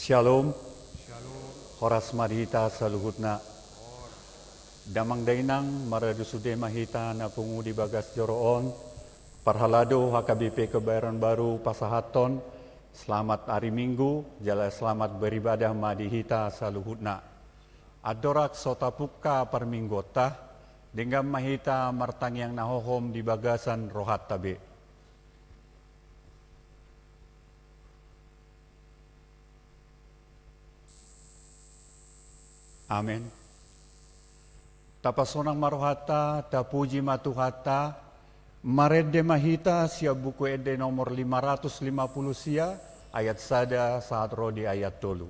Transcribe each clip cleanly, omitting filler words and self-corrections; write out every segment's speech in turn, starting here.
Shalom, horas marita saluhutna. Damang dainang maradusude mahita na pungudi bagas joroon. Parhalado HKBP Kebayoran Baru Pasahaton. Selamat hari Minggu, jala selamat beribadah madihita saluhutna. Adorak sotapukka parminggota, dengan mahita martang yang nahohom di bagasan rohat tabe. Amin. Tapasonang marohata, tapuji matuhata, marede mahita sia buku ede nomor 550 sia, ayat sada saat rodi ayat tolu.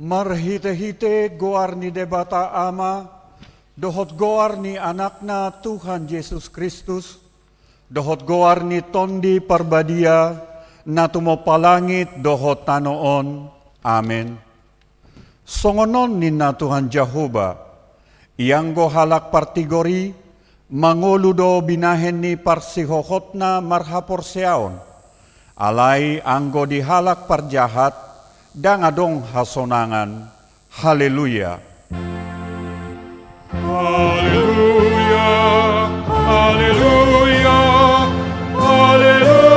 Marhite-hite goar ni debata ama, dohot goar ni anakna Tuhan Yesus Kristus, dohot goar ni tondi parbadia, na tumopalangit dohot tanoon. Amen. Songonon ni na Tuhan Jehovah, ianggo halak partigori, mangoludo binahen ni parsihohot na marhaporseaon, alay anggo dihalak parjahat, dangadong hasonangan. Haleluya. Haleluya. Haleluya. Haleluya.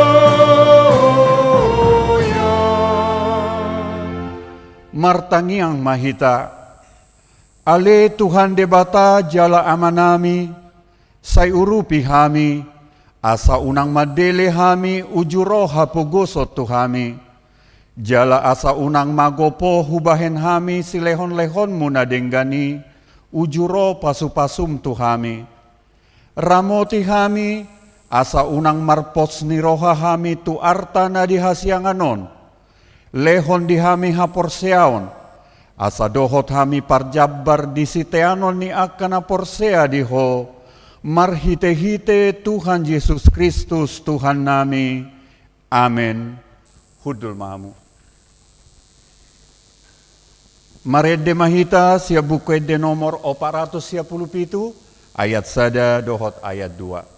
Martangiang mahita, ale Tuhan debata jala amanami, say urupi hami, asa unang madele hami ujuro hapugosot tuhami, Jala asa unang magopo hubahen hami silehon-lehon muna denggani, ujuro pasu-pasum tu hami. Ramoti hami, asa unang marpos ni roha hami tu arta na dihasianganon. Lehon di hami haporseaon, asa dohot hami parjabar di siteanon ni akana porsea diho. Marhite-hite Tuhan Yesus Kristus Tuhan nami. Amin. Hudul mahamu. Marede mahita sia buku de nomor 417 ayat sada dohot ayat 2.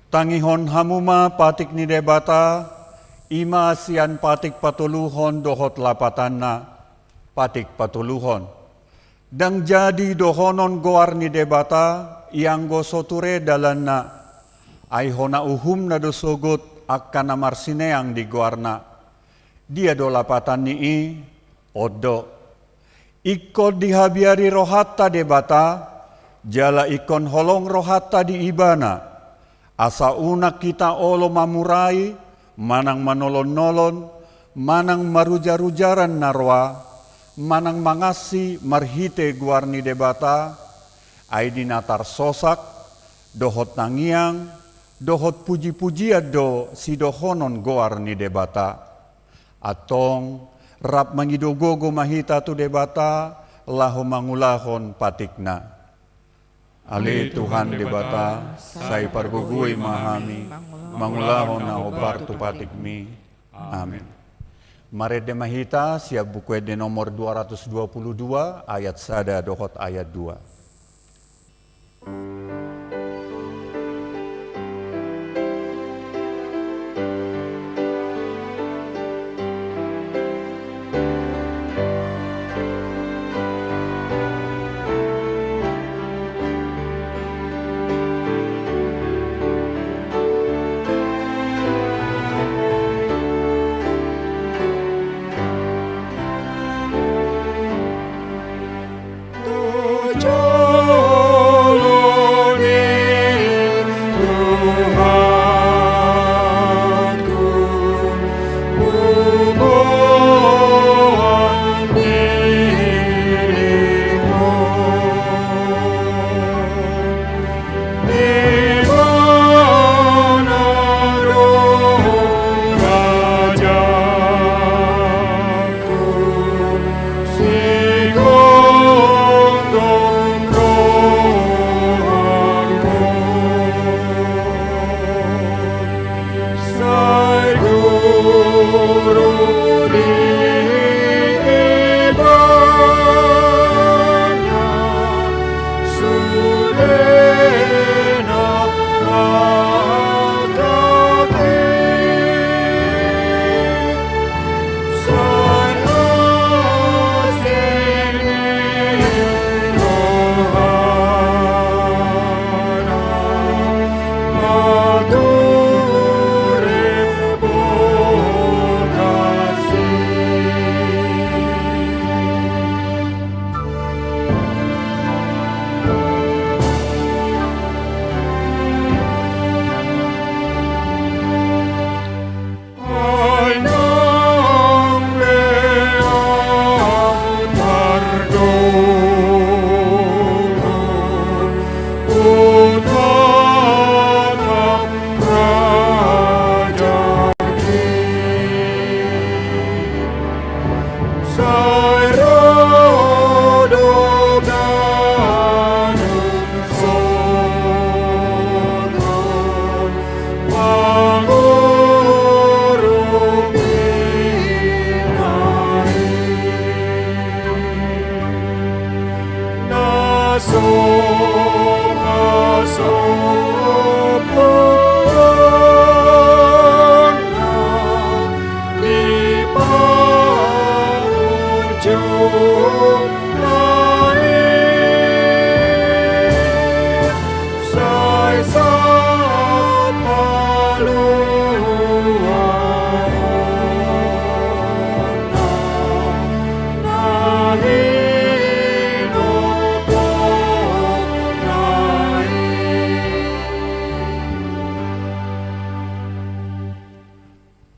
Tangihon hamuma patik ni debata, ima sian patik patuluhon dohot lapatanna, patik patuluhon. Dang jadi dohonon goar ni debata, yang gosoture dalanna, ay hona uhum na dosogot akkana marsineang di goarna. Dia do lapatan ni odo. Ikod dihabiari rohatta debata, jala ikon holong rohatta di ibana. Asa unak kita olo mamurai, manang manolon-nolon, manang marujar-rujaran narwa, manang mangasi marhite guarni debata, ay dinatar sosak, dohot nangiang, dohot puji-pujian do si dohonon guarni debata. Atong rap mangidogogo mahita tu debata, lahu mangulahon patikna. Ale Tuhan debata, say pargugui mahami, mangulahon na obar tu patikmi. Amin. Marede mahita siap buku de nomor 222 ayat sada dohot ayat 2. Joy.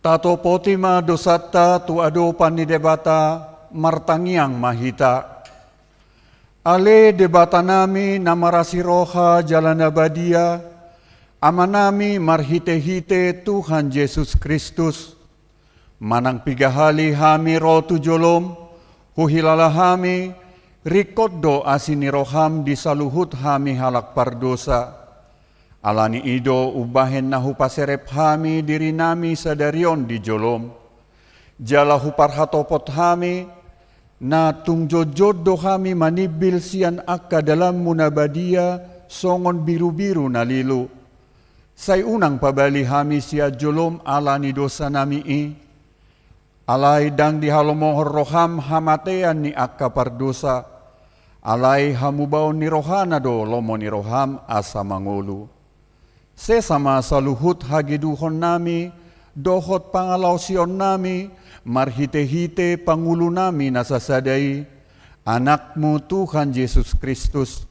Tato potima dosata tu ado panidebata martangiang mahita. Ale debata nami namarasi roha jalan abadia, amanami marhite-hite Tuhan Yesus Kristus. Manang pigahali hami rotu jolom, huhilala hami, rikoddo asini roham di saluhut hami halak pardosa. Alani ido ubahen nahu paserep hami diri nami sadarion di jolom. Jala huparhatopot hami, na tungjojoddo hami manibil sian akka dalam munabadia songon biru-biru nalilu. Say unang pabali hami sia jolom alani dosa nami i. Alay dang dihalomohor roham hamatean ni akka pardosa. Alay hamubaon ni rohana do lomo ni roham asa mangulu. Sesama saluhut hagiduhon nami, dohot pangalausion nami, marhite-hite pangulu nami nasasadai, anakmu Tuhan Yesus Kristus.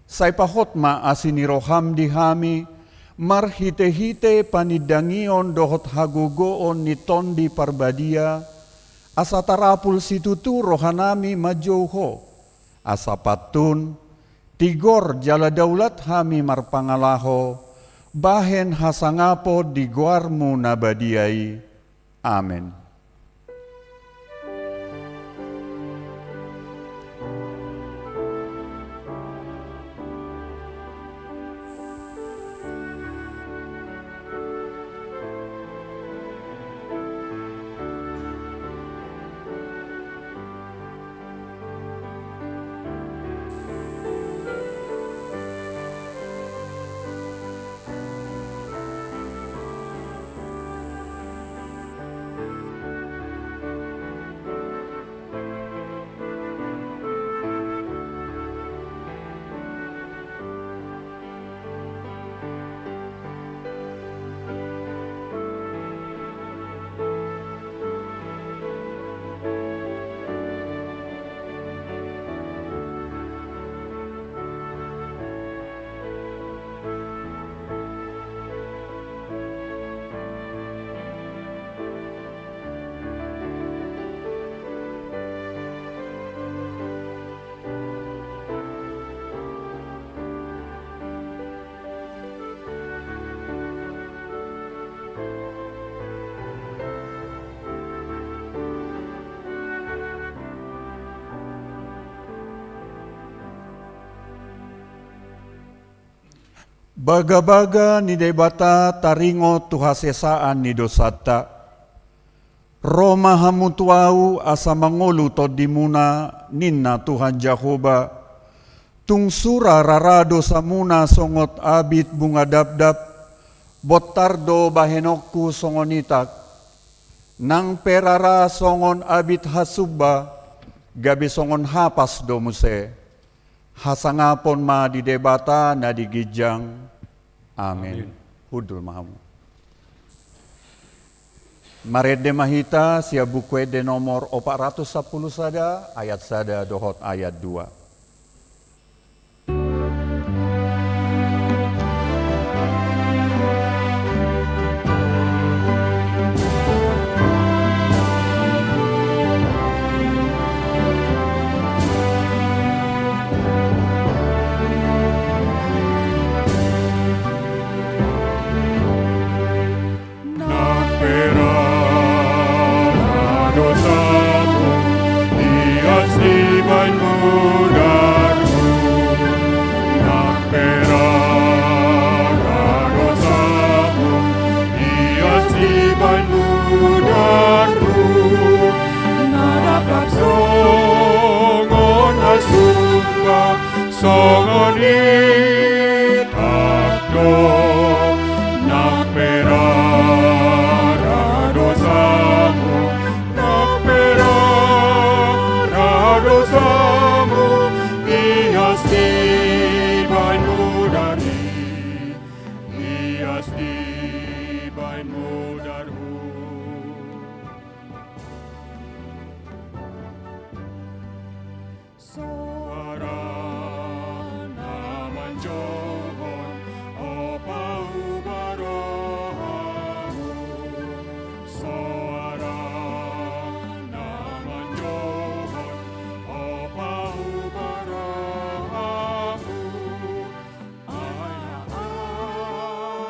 Say pahot ma asini roham di hami, marhite-hite panidangion dohot hagogoon ni tondi parbadia, asa tarapul situtu rohanami majouho, asa patun, tigor jala daulat hami marpangalaho, bahen hasangapo di guarmu nabadiai. Amen. Baga-baga ni debata taringo tuhasesaan ni dosata. Roma hamutuau asa mangolu todimuna ninna Tuhan Jahoba. Tungsura rarado samuna songot abit bunga dabdab. Botardo bahenokku songonitak. Nang perara songon abit hasubba. Gabi songon hapas domuse. Hasangapon ma di debata na digijang. Amin. Hudul mahamu. Marede mahita sia buku de nomor 410 sada ayat sada dohot ayat 2. Dosamu, Dios di muda. hamba songon itakdo nakperara dosamu iasti bainmu darhu suara naman johon opa ubarohamu suara naman johon opa ubarohamu aya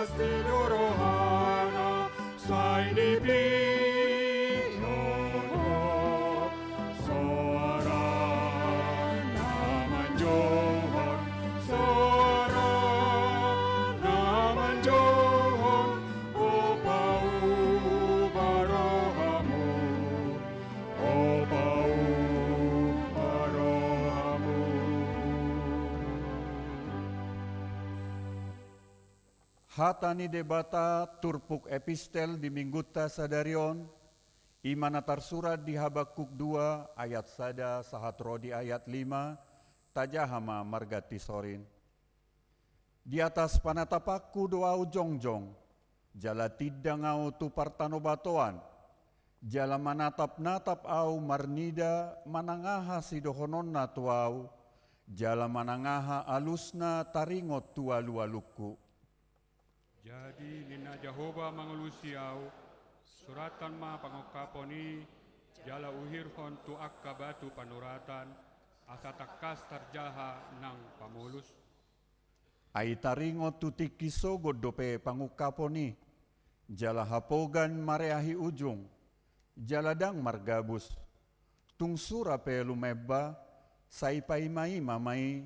asti dorohana sai di Hatani debata turpuk epistel di mingguta sadarion, imana tarsurat di Habakuk 2 ayat 1 sahat rodi ayat 5, tajahama margati sorin. Di atas panatapakku doa ujongjong, jala tidang au tu partanobatoan, jala manatap-natap au marnida manangaha sidohonon na tuau, jala manangaha alusna taringot tualu-aluku. Jadi nina Jehovah mangulusiau suratan ma pangokaponi jala uhirhon tu akka batu panuratan asa takas tarjaha nang pamulus. Ai taringot tu tikiso godope pangukaponi jala hapogan mareahi ujung jala dang margabus tung sura pe lumeba saipai mai mamai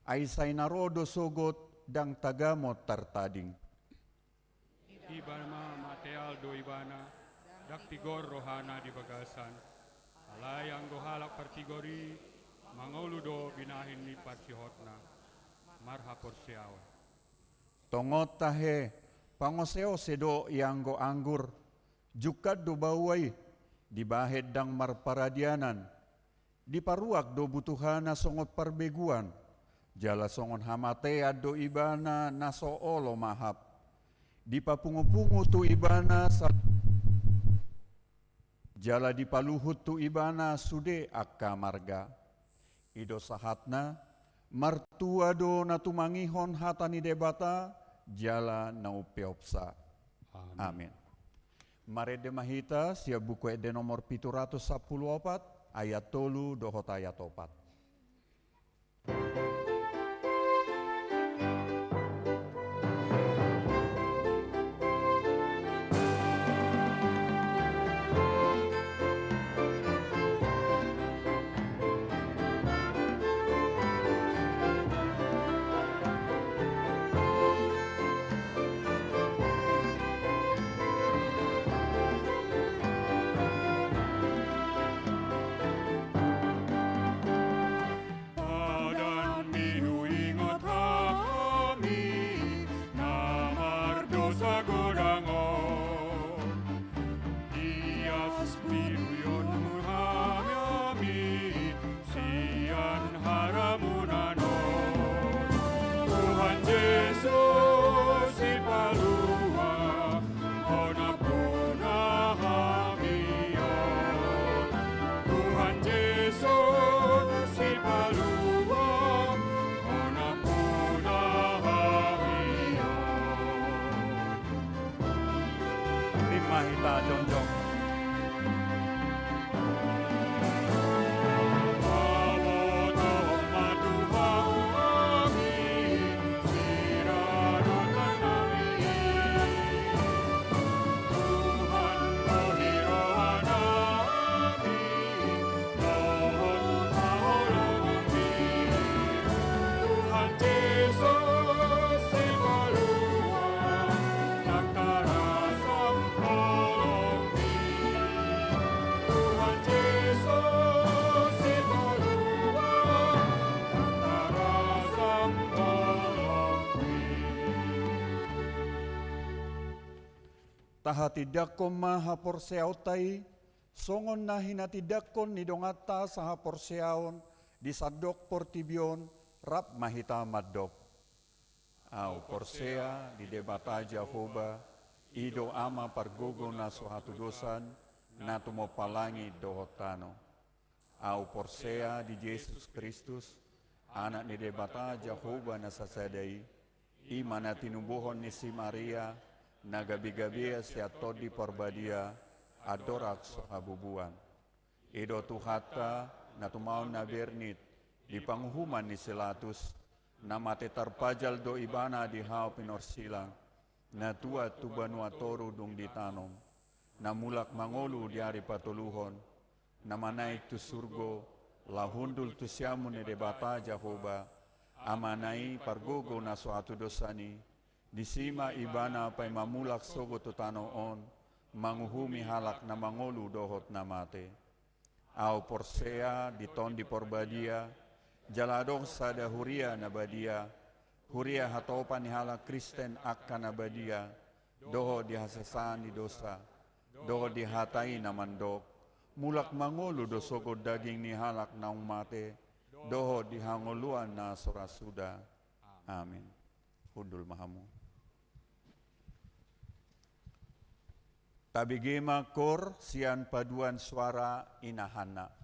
ai sai narodo sogot dang tagamot tartading. Ibana material do ibana daktigor rohana di bagasan alayang gohalak partigori mangoludo binahin ni parsihotna marhapor siawa Tongot tahe pangoseo sedo yang go anggur jukat do bawai di bahed dang marparadianan di paruak do butuhana songot parbeguan jala songon hamatea do ibana naso olo mahap di papungu-pungu tu ibana jala di paluhut tu ibana sude akka marga ido sahatna martua do natumangihon hatani debata jala naupeopsa. Amin. Mare de mahita sia buku ede nomor 714 ayat 3 dohot ayat 4. Mahita jongjong. Tahatidakom maha porseautai, songon na hinatidakon ni dongata saha porseaon, di sadok portibion, rap mahita maddok. Au porsea di debata Jehovah, ido ama pargogo na suhatu dosan, na tumopalangi dohotano. Au porsea di Yesus Kristus, anak ni debata Jehovah na sasadai, ima na tinubuhon ni si Maria, na gabi-gabi siya todi porbadia, adorak sohabubuan. Ido tuhata na tumaon na bernit, di panghuman ni Silatus, na mate tarpajal do ibana di hao pinorsilang, na tua tubanua toru dung ditanom, na mulak mangolu di hari patuluhon, na manaik tu surgo, lahundul tu siamu ni debata Jehovah, amanai pargogo na suatu dosani, disima ibana pay mamulak sogo tu tanoon, manguhumi halak na mangolu dohot na mate. Au porsea diton di porbadia, jaladong sada huria na badia, huria hatopan ni halak Kristen akka na badia, doho dihasasan di dosa, doho dihatai na mandok, mulak mangolu dosogo daging ni halak na umate, doho dihangoluan na surasuda. Amin. Hundul mahamu. Tabigema kor sian paduan suara inahana.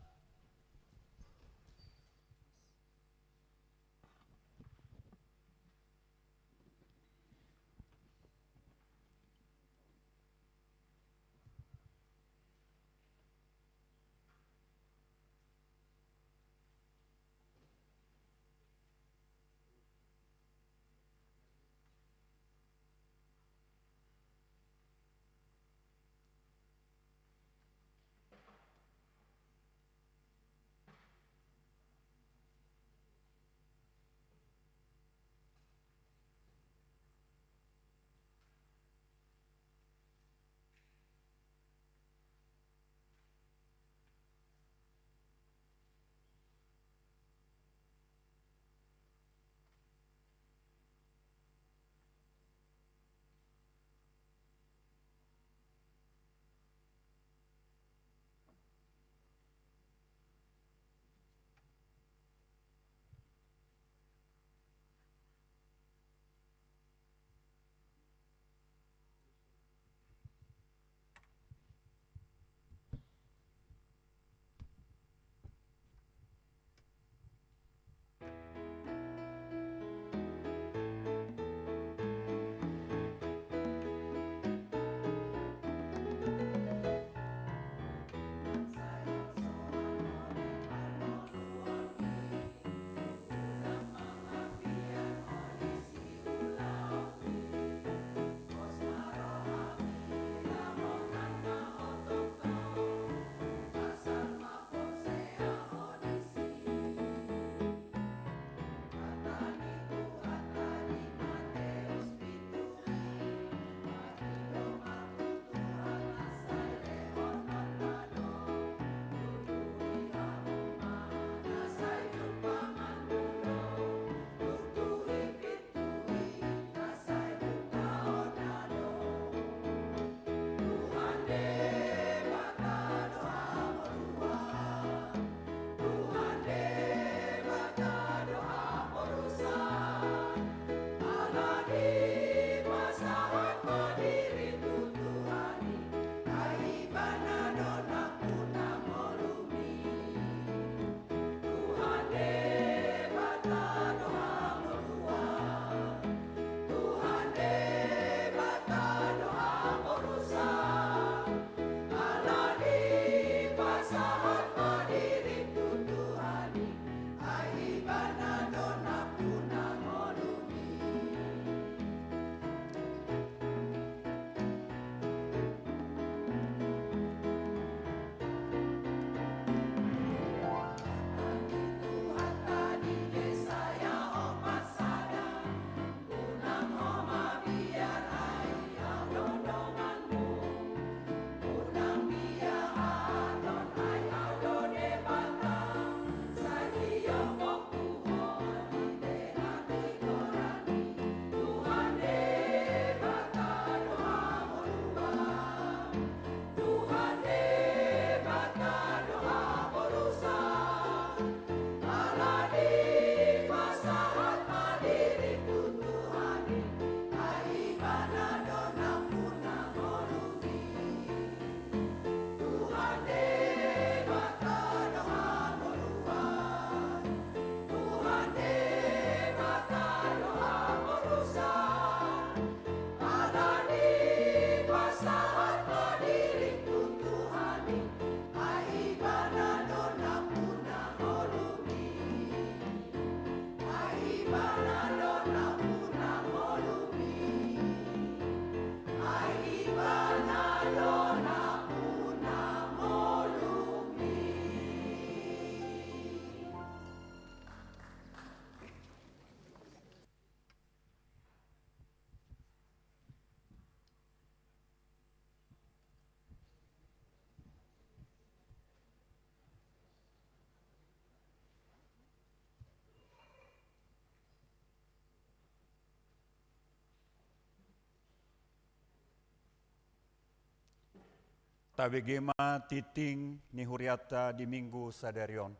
Tabegema titing ni huriata di minggu sadarion.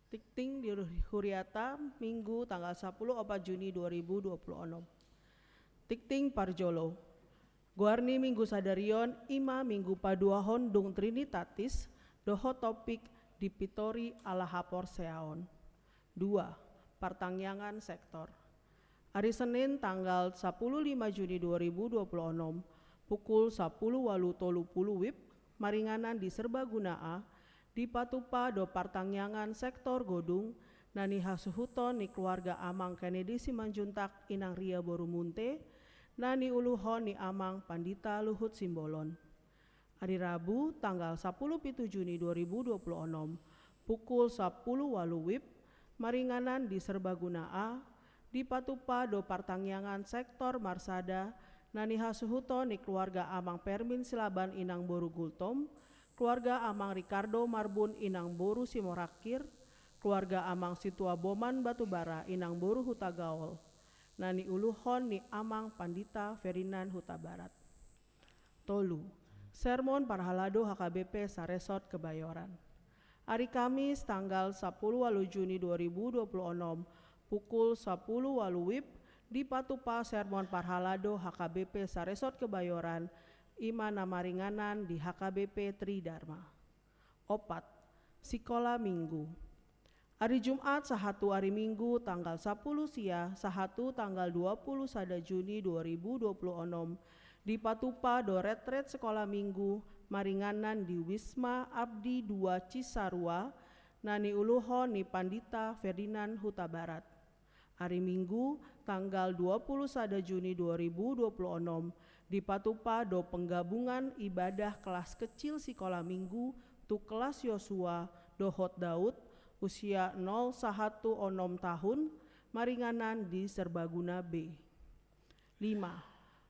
Tikting di huriata Minggu tanggal 10 Juni 2026. Tikting Parjolo. Guarni Minggu sadarion ima Minggu paduahon dung Trinitatis doho topik dipitori ala hapor seaon. 2. Partangyangan sektor. Hari Senin tanggal 15 Juni 2026 pukul 10.30 WIB maringanan di Serbagunaa di Patupa do Partangyangan sektor Godung nani hasuhuton ni keluarga Amang Kennedy Simanjuntak inang Ria Borumunte nani uluhon ni Amang Pandita Luhut Simbolon. Hari Rabu tanggal 17 Juni 2026 pukul 10.00 WIB maringanan di Serbagunaa di Patupa do Partangyangan sektor Marsada nani hasuhuton ni keluarga Amang Permin Silaban inang Boru Gultom, keluarga Amang Ricardo Marbun inang Boru Simorakir, keluarga Amang Situa Boman Batubara inang Boru Huta Gaol, nani uluhon ni Amang Pandita Ferdinand Huta Barat. Tolu, sermon Parhalado HKBP Saresot Kebayoran. Hari Kamis tanggal 10 Juni 2026 pukul 10.00 WIB di Patupa sermon Parhalado HKBP Saresot Kebayoran ima namaringanan di HKBP Tridharma. 4. Sikola Minggu. Hari Jumat sahatu hari Minggu tanggal 10 sia sahatu tanggal 20 sada Juni 2026 di Patupa do retret sekolah minggu maringanan di Wisma Abdi 2 Cisarua nani uluhon ni Pandita Ferdinand Huta Barat. Hari Minggu tanggal 20 sada Juni 2026 di Patupa do penggabungan ibadah kelas kecil sekolah minggu tu kelas Yosua dohot Daud usia 0-1 onom tahun maringanan di Serbaguna B. 5.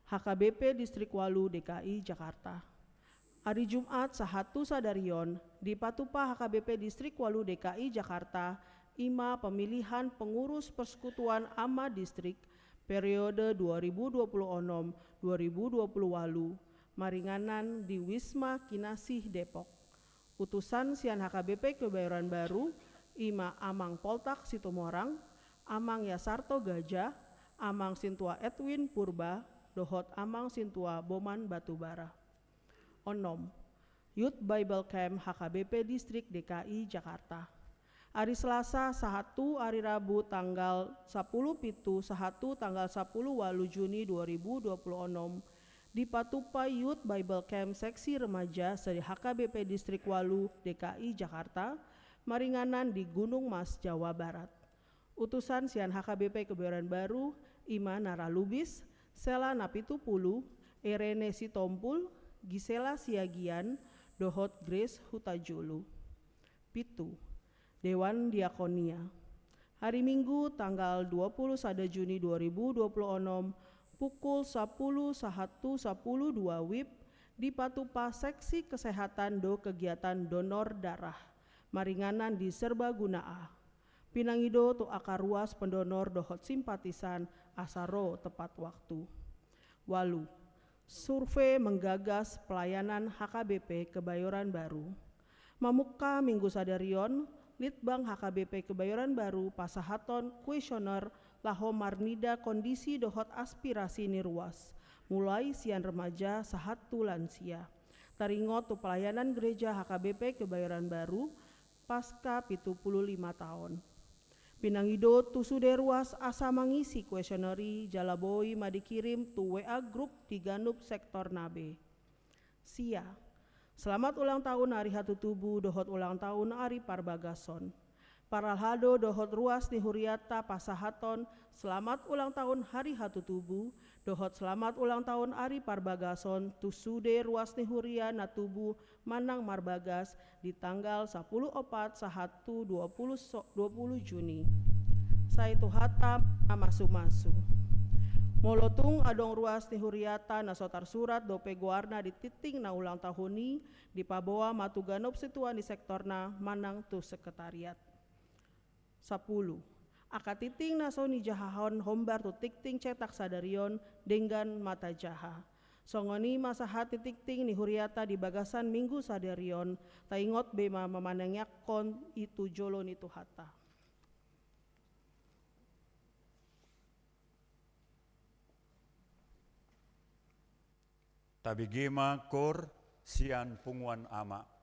HKBP Distrik Walu DKI Jakarta. Hari Jumat sahatu sadarion di Patupa HKBP Distrik Walu DKI Jakarta ima pemilihan pengurus persekutuan AMA Distrik periode 2026-2028 maringanan di Wisma Kinasih Depok. Utusan Sian HKBP Kebayoran Baru ima Amang Poltak Situmorang, Amang Yasarto Gajah, Amang Sintua Edwin Purba, dohot Amang Sintua Boman Batubara. Onom, Youth Bible Camp HKBP Distrik DKI Jakarta. Hari Selasa sahatu hari Rabu tanggal 10 Pitu sahatu tanggal 10 Walu Juni 2026 di Patupa Youth Bible Camp Seksi Remaja seri HKBP Distrik Walu DKI Jakarta maringanan di Gunung Mas Jawa Barat. Utusan Sian HKBP Kebayoran Baru Ima Naralubis, Sela Napitupulu, Irene Sitompul, Gisela Siagian, dohot Grace Hutajulu. Pitu. Dewan Diakonia. Hari Minggu tanggal 20 sada Juni 2026 pukul 10.01 10.02 WIB di Patupa Seksi Kesehatan do kegiatan donor darah maringanan di Serbagunaa. Pinangido tu akar ruas pendonor dohot simpatisan asaro tepat waktu. Walu. Survei menggagas pelayanan HKBP Kebayoran Baru. Mamuka Minggu sadarion Litbang HKBP Kebayoran Baru pasahaton kuesioner laho marnida kondisi dohot aspirasi niruas mulai sian remaja sahatu lansia. Taringot tu pelayanan gereja HKBP Kebayoran Baru pasca 75 tahun. Pinangido tu sude ruas asa mangisi kuesioneri jalaboi madikirim tu WA grup di Ganup sektor Nabe. Sia. Selamat ulang tahun Ari Hatu Tubu, dohot ulang tahun Ari Parbagason. Paralhado dohot ruas ni Huriata Pasahaton, selamat ulang tahun Hari Hatu Tubu, dohot selamat ulang tahun Ari Parbagason, tusude ruas ni Huria na Tubu Manang Marbagas di tanggal 10 opat sahatu 20 Juni. Saitu hatam masu-masu. Molotung adong ruas ni Huriata na sotar surat dope guarna di titing na ulang tahun ni di paboa matuganop situan di sektorna Manang tu sekretariat. 10. Akatiting na so ni jahahon hombar tu tikting cetak sadarion dengan mata jaha. Songoni masahat ni tikting ni Huriata di bagasan minggu sadarion, taingot bema memanangyak kon itu jolo ni tuhata. Tabigima kor sian punguan ama.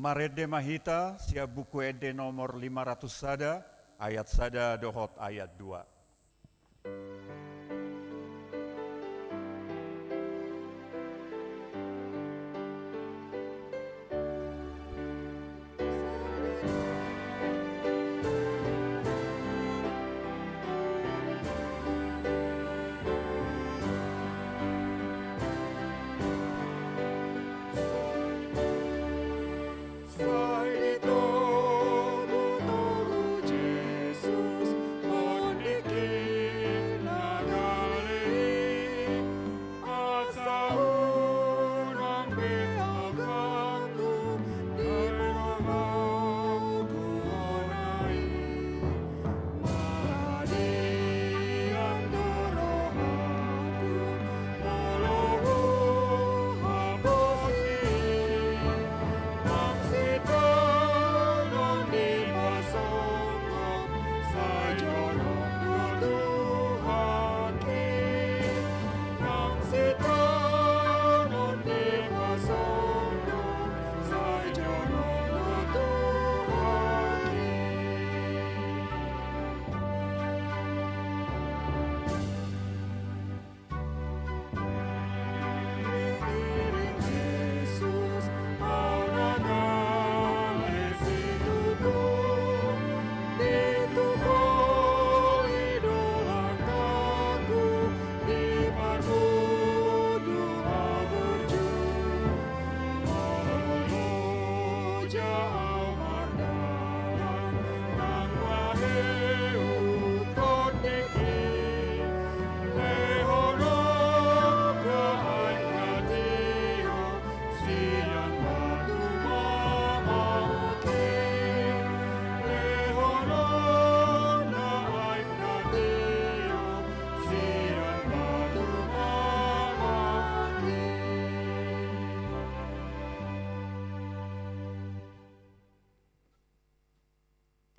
Marede mahita sia buku ede nomor 500 sada, ayat sada dohot ayat 2.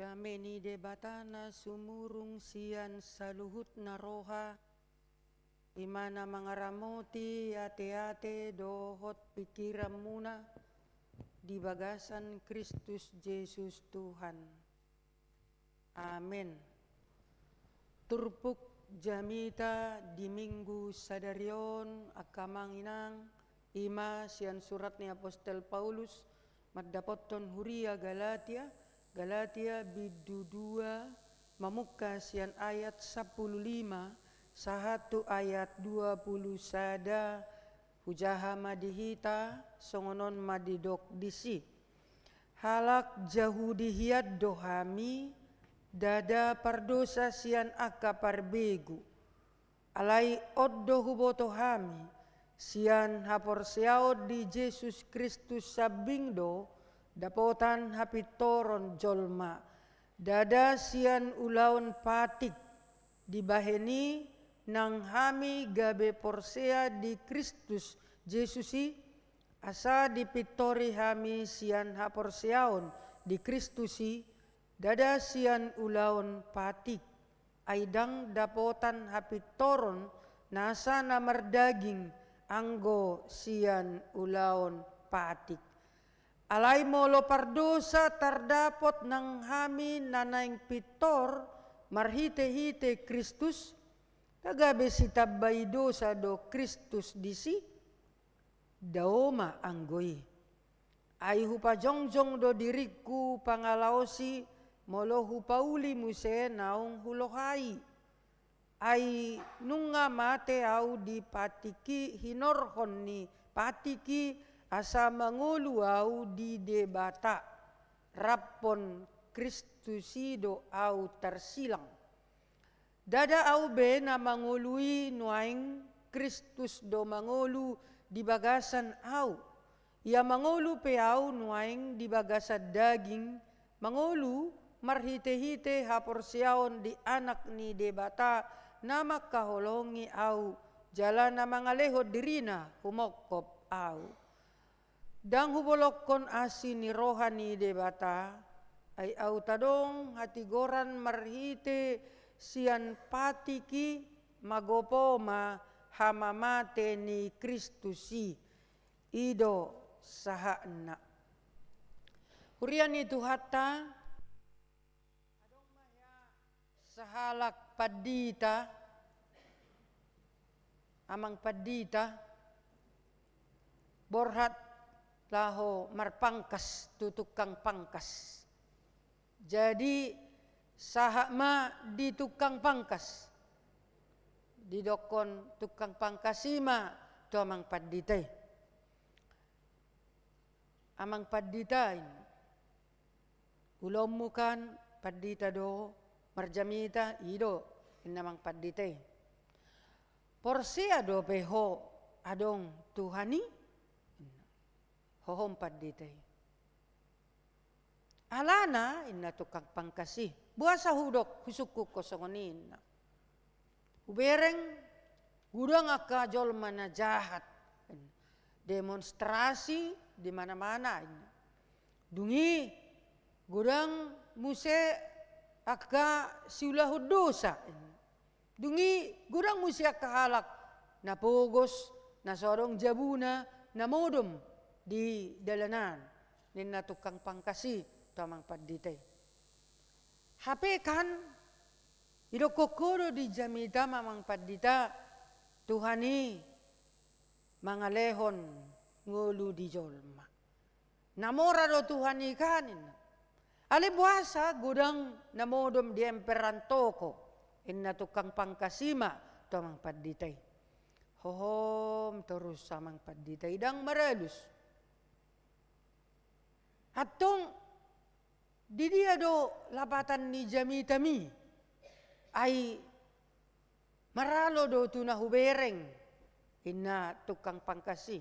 Dameni debatana sumurung sian saluhut naroha imana mangaramoti ate-ate dohot pikiran muna di bagasan Kristus Yesus Tuhan. Amin. Turpuk jamita di minggu sadarion akamanginang ima sian surat ni Apostel Paulus maddapoton huria Galatia bidu 2 mamuka sian ayat 15 sahatu ayat 20 sada hujaha madihita songonon madidok disi halak jahudihiyat dohami dada pardosa sian aka parbegu alai oddo huboto hami sian haporseaod di Yesus Kristus sabingdo dapotan hapitoron jolma dada sian ulaon patik dibaheni nang hami gabe porsea di Kristus Yesusi asa dipitori hami sian haporseaon di Kristusi dada sian ulaon patik aidang dapotan hapitoron nasa namardaging anggo sian ulaon patik alai molo pardosa tardapot nang hami nanaing pitor marhite-hite Kristus kagabe sitabai dosa do Kristus disi daoma anggoi ai hupajongjong do diriku pangalaosi molo hupauli muse naung hulohai ai nunga mate au di patiki hinorhon ni patiki asa mangulu au di debata rappon Kristusido au tersilang dada au be na mangului nuaing Kristus do mangulu di bagasan au ia mangulu pe au nuaing di bagasan daging mangulu marhite-hite haporsiaon di anak ni debata nama kaholongi au jalana mangaleho dirina humokop au dang hubolokon asin ni rohani debata ay au tadong hatigoran marhite sian patiki magopoma hamamate ni Kristusi ido sahana Hurian itu hatta adong maya sahalak padita amang padita borhat laho marpangkas tutukang pangkas. Jadi sahama di tukang pangkas. Didokon tukang pangkasima to amang paditay. Amang paditain. Ulom mukan padita do marjamita ido inamang paditay. Porsia do peho adong Tuhani hohom paditay. Alana inna tukang pangkasi. Buasa hudok husuku kosongonin. Ubereng gudang aka jol mana jahat. Demonstrasi di mana-mana. Dungi gudang muse aka siulah dosa. Dungi gudang muse aka halak na pogos na sorong jabuna na modom di dalanan. Nina tukang pangkasi tamang paditay. HP kan idokokoro di jamita mamang padita Tuhani mga lehon ngulu di jolma. Namora do Tuhani kanin. Alibuasa gudang namodom di emperan toko inna tukang pangkasima tamang paditay. Hohom terus samang paditay dang maralus. Atong di dia do lapatan ni jamitami ay maralo do tunahubereng inna tukang pangkasi.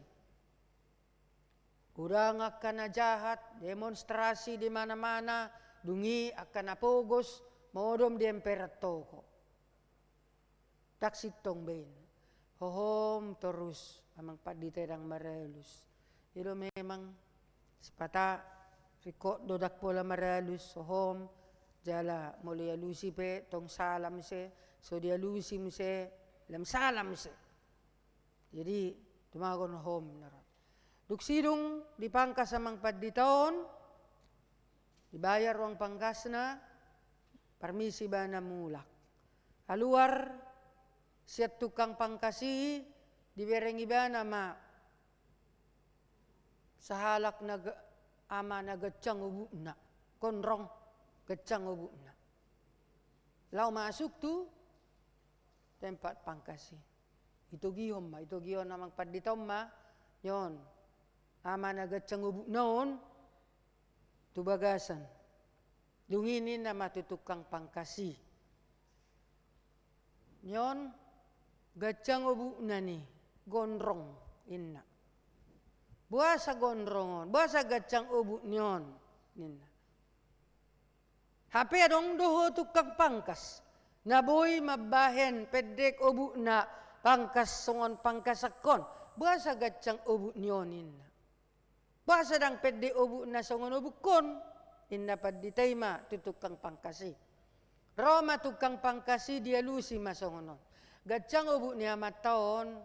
Kurang akan na jahat, demonstrasi di mana-mana, dungi akan napogos, modom di emperat toko. Taksit tong ben. Hohom terus amang paditay dang maralus. Ito memang sepata rikot dodak pola maralus hohom jala mulai alusi pe tong salam se so dia alusi se lam salam se. Jadi tumagon hom narap. Duk sidung dipangkas amang paditaon dibayar uang pangkasna permisi bana mulak. Aluar siat tukang pangkasi diberengi bana ma sahalak ama nagacang ubuna konrong gacang ubuna. Lau masuk tu tempat pangkasi. Itu gihom namang paditaom ma yon. Ama nagacang ubunaon tu bagasan. Dunginin nama tu tukang pangkasi. Yon gacang ubuna ni gondrong inna. Buasa gondrongon, buasa gacang ubuk nyon. HP dong doho tukang pangkas. Naboy mabahen pedek ubuk na pangkas songon pangkasakon. Buasa gacang ubuk nyonin. Buasa dang pedek ubuk na songon ubuk kon. Inna paditay ma tukang pangkasi. Roma tukang pangkasi dia lusi masongonon. Gacang ubuk ni amat taon.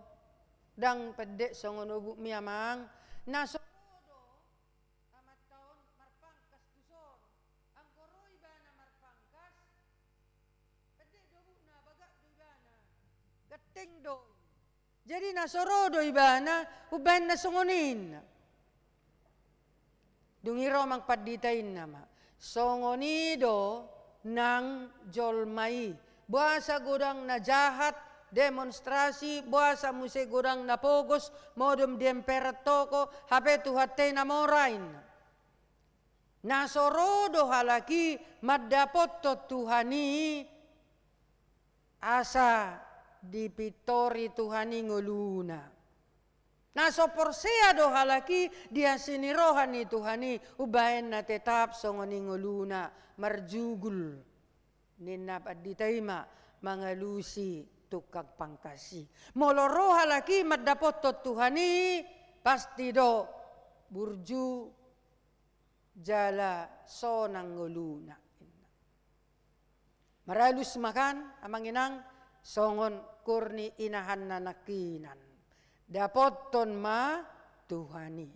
Dang pedek songon ubuk mi amang. Nasorodo amat taon marpangkas tuson ang koroy bana marpangkas pede do na bagak do ibana gateng do jadi nasorodo ibana uban na songonin dungiro mang paditain nama songonido nang jolmai buasa gudang na jahat demonstrasi buasa muse gudang napogos modum diemperat toko hape tuhatte namorain nasorodo halaki maddapot to Tuhani asa dipitori Tuhani nguluna nasoporsea do halaki dia sinirohani Tuhani ubahen na tetap songoni nguluna marjugul ninna paditaima mangalusi tukang pangkasi. Moloro halaki maddapot to Tuhani pasti do burju jala sonang nguluna. Maralus makan amang inang songon kurni inahan na nakinan. Dapot ton ma Tuhani.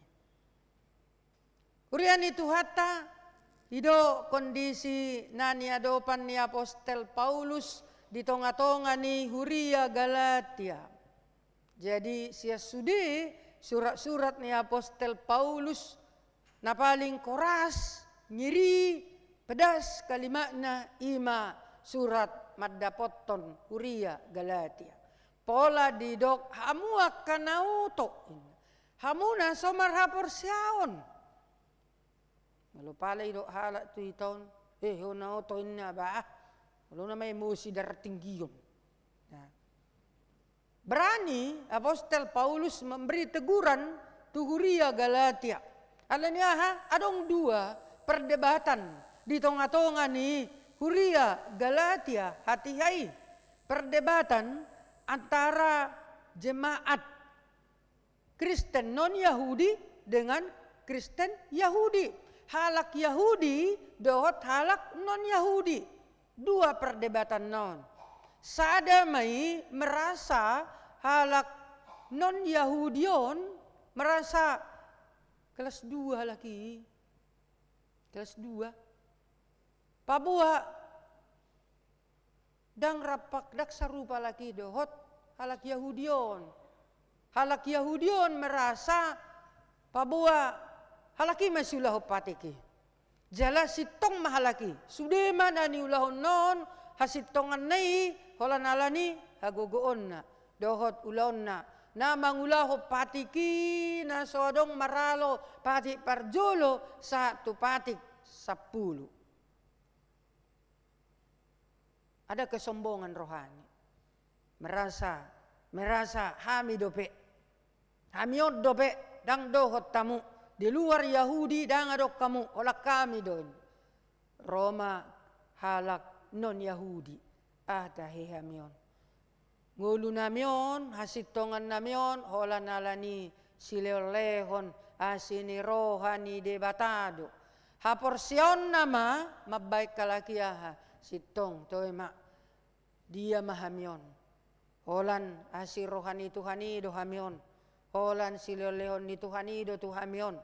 Urian itu hatta ido kondisi nani adopan ni Apostel Paulus di tonga-tonga ni Huria Galatia. Jadi sia sudi surat-surat ni Apostel Paulus na paling koras, nyiri, pedas kalimatna ima surat maddapoton Huria Galatia. Pola didok hamu akan nauto. Hamu na somar hapor siaon. Lalu pala idok halak tu iton. Ho nauto inna ba. Lalu na may musi daratinggiyon. Nah. Berani Apostel Paulus memberi teguran tu Huria Galatia. Alanya adong dua perdebatan di tonga-tonga ni Huria Galatia hati-hai. Perdebatan antara jemaat Kristen non-Yahudi dengan Kristen Yahudi. Halak Yahudi dohot halak non-Yahudi. Dua perdebatan non. Sadamai merasa halak non-Yahudion merasa kelas 2 lagi. Kelas 2. Pabua dang rapak dak sarupa lagi dohot halak Yahudion. Halak Yahudion merasa pabua halaki masulah patiki. Jala sitong mahalaki. Sudema nani ulahon non hasitongan nai holan alani hagogoon na dohot ulahon na mangulah patiki na sodong maralo pati parjolo satu patik 10. Ada kesombongan rohani. Merasa hami dope. Hamiot dope dang dohot tamu. Di luar Yahudi dang adok kamu. Olak kami don. Roma halak non Yahudi. Dahi hamion. Ngulu namion, hasitongan namion, hola nalani silelehon, asini rohani debatado. Haporsion nama, mabaik kalakiaha, sitong toema, dia mahamion. Holan asir rohani Tuhani do hamion. Holan silelehon ni Tuhani do tuhamion.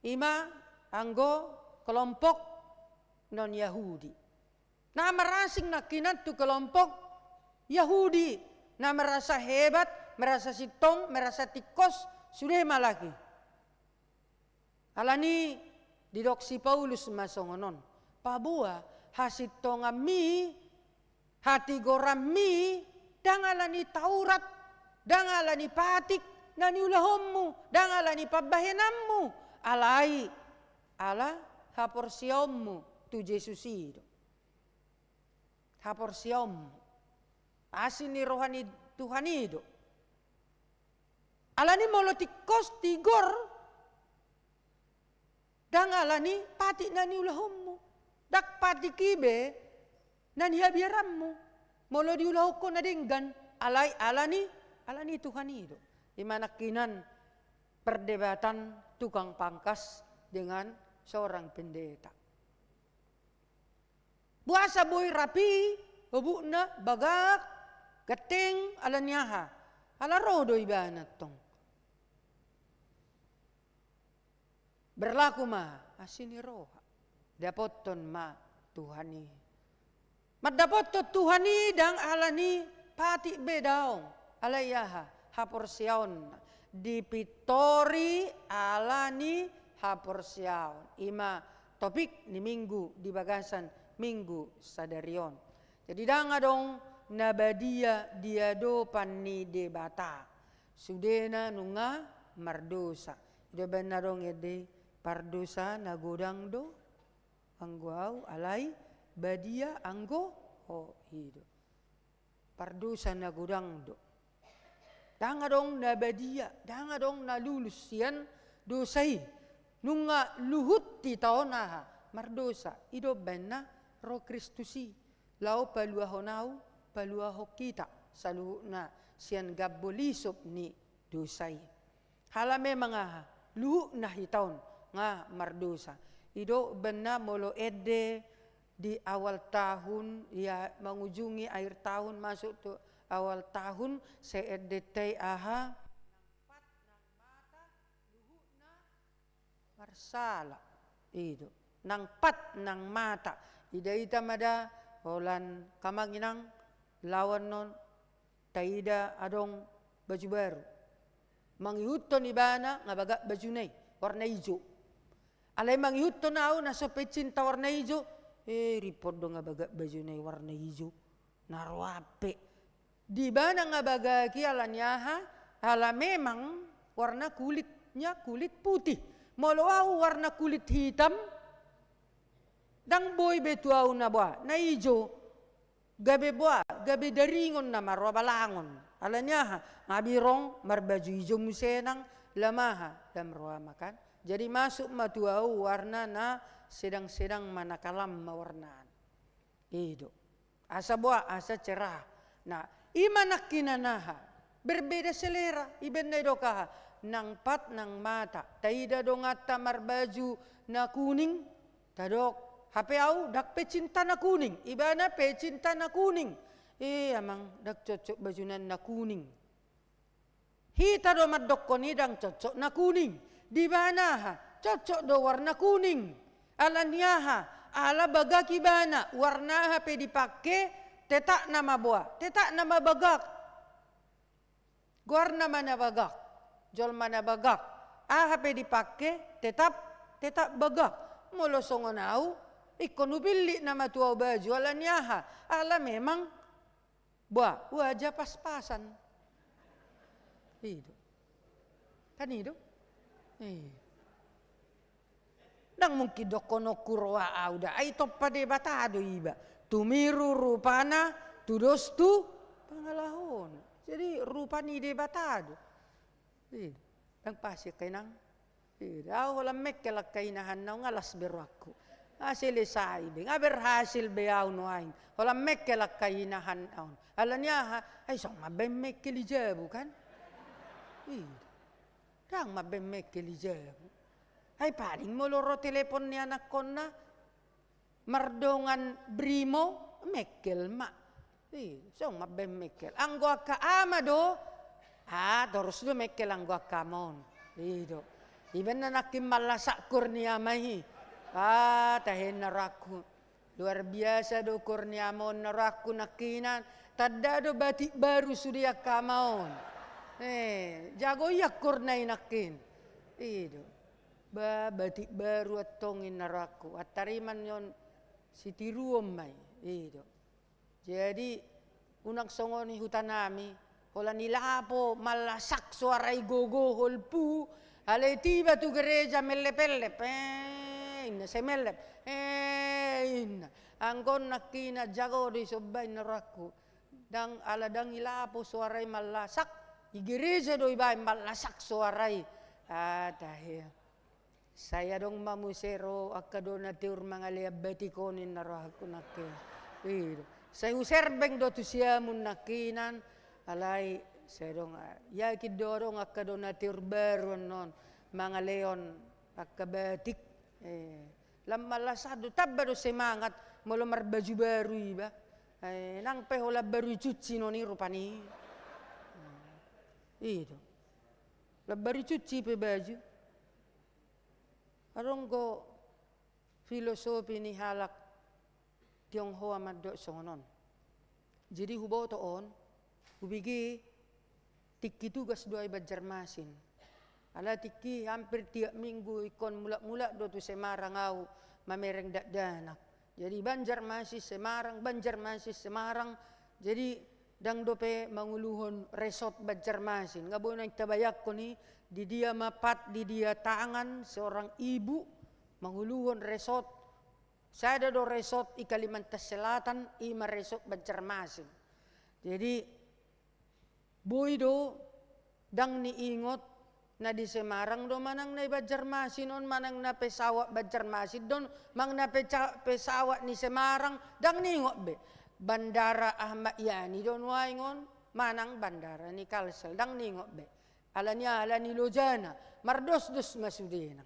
Ima, anggo, kelompok non Yahudi. Nah merasing nakinat tu kelompok Yahudi, nah merasa hebat, merasa sitong, merasa tikos, sudah malaki. Alani didoksi Paulus masongonon. Pabua hasitong mi, hati goram mi, dangalani Taurat, dangalani patik, nani ulahommu, dangalani pabahenammu, alai, ala haporsiommu tu Yesus itu. Haporsiommu. Asini rohani Tuhani itu. Alani molotikos tigor. Dang alani pati nani ulahommu. Dak pati kibe nani habiarammu. Molo di ulahoko na dinggan. Alani Tuhani itu. Dimana kinan perdebatan tukang pangkas dengan seorang pendeta. Buasa boy rapi, hubukna bagak, gating alanyaha, alarodo ibanat tong. Berlaku ma asini roha, dapoton ma Tuhani. Madapoton Tuhani dang alani pati bedaong, alayaha haporsiaon dipitori alani haporsiaon. Ima topik ni minggu di bagasan minggu sadarion. Jadi dang adong nabadia diado panni debata. Sudena nunga mardosa. Ida benarong ede pardosa nagodang do. Angguau alai badia anggo ho hido. Pardosa nagodang do. Dang adong nabadia, dang adong nalulus yan dosai. Nunga luhut ti taonaha mardosa. Ido benna ro Kristusi. Lau paluahonau paluaho kita saluhna sian gabbolisop ni dosai. Halame mga luhu na hitaon nga mardosa. Ido bena molo ede di awal tahun ya mengujungi akhir tahun masuk tu awal tahun se ede tei aha marsala. Itu. Nang pat nang mata. Ida ita mada holan kamanginang lawan non taida adong baju baru. Mangihutton ibana nga baga baju nay warna hijau. Alay mangihutton na nasa pecinta warna hijau. Ripod do nga baga baju nay warna hijau. Narwape. Di bana nga baga kialanyaha ala memang warna kulitnya kulit putih. Moloau warna kulit hitam. Dang boy betuau na ba na hijau. Gabi buah, gabi daringon na marwabalangon. Alanya ngabirong marbaju hijau musenang lamaha lamroa makan. Jadi masuk matuau warna na sedang-sedang manakalam mawarnaan. Itu. Asa buah, asa cerah. Nah, imanak kinanaha. Berbeda selera. Iben na dokaha. Nang pat nang mata. Taida dongata marbaju na kuning. Tadok. Hape au dak pecinta na kuning. Ibana pecinta na kuning. Amang dak cocok bajunan na kuning. Hita do madok ko ni dang cocok na kuning. Di bana ha cocok do warna kuning. Alanyaha ala baga kibana warna ha pe dipake tetak nama buah. Tetak nama bagak. Warna mana bagak. Jol mana bagak. Ha pe dipake tetap bagak. Molo songon au ikon ubili na matuaw baju alanyaha. Ala memang buah wajah pas-pasan. Itu. Kan itu? Nang mungkin dokono kurwa auda. Ay toppade batado iba. Tumiru rupana tudos tu pangalahon. Jadi rupani de batado. Itu. Nang pasik kay nang. Itu. Walang mekkelak kainahan na ngalas berwaku. Hasil saibing, berhasil beaw noain. Walang mekkelak kainahan naon. Alanya ay song mabem mekelijabu kan? Dang mabem mekelijabu. Ay paling moloro telepon ni anak kon na mardongan brimo mekkel ma. Song mabem mekkel. Ang gua ka amado. Terus do mekkel ang gua kamon. Itu. Iban na nakim malasak kurnia mahi. Tahin naraku. Luar biasa do kurniamon naraku nakinan. Tadda do batik baru sudia kamaon. Jago yak kurnay nakin. Itu. Batik baru atongin naraku. At tariman yon si tiruom may. Itu. Jadi unang songoni hutanami. Hola nilapo malasak suaray gogo holpu. Alay tiba tu gereja mellepellep. Semelep. Angkon nakina jago di sobay naraku. Dang aladang ilapo suaray malasak. Igereja do ibay malasak suaray. Dahil saya dong mamusero akadonatur mga liabatikonin naraku nakin. Saya userbeng do tu siamun nakinan. Alay saya dong yakid dorong akadonatur baru non mga leon akabatik. Lamalasado tabado semangat molomar baju baru iba. Nang pehola baru cuci noni rupani. Itu. Baru cuci pe baju. Arong go filosofi ni halak Tionghoa maddo songonon. Jadi hubo toon hubigi tiki tugas doay Banjarmasin. Ala tiki hampir tiap minggu ikon mula-mula do tu Semarang au mamereng danak. Jadi Banjarmasin Semarang, Banjarmasin Semarang. Jadi dang dope manguluhon resort Banjarmasin. Ngabo nang tabayak ko ni di dia mapat di dia tangan seorang ibu manguluhon resort. Saya do resort i Kalimantan Selatan, ima resort Banjarmasin. Jadi boy do dang niingot na di Semarang do manang na Banjarmasin on manang na pesawat Banjarmasin don mang na pesawat ni Semarang dang ningot be Bandara Ahmad Yani don waingon manang bandara ni Kalsel dang ningot be alanya alani lojana mardos-dos masudena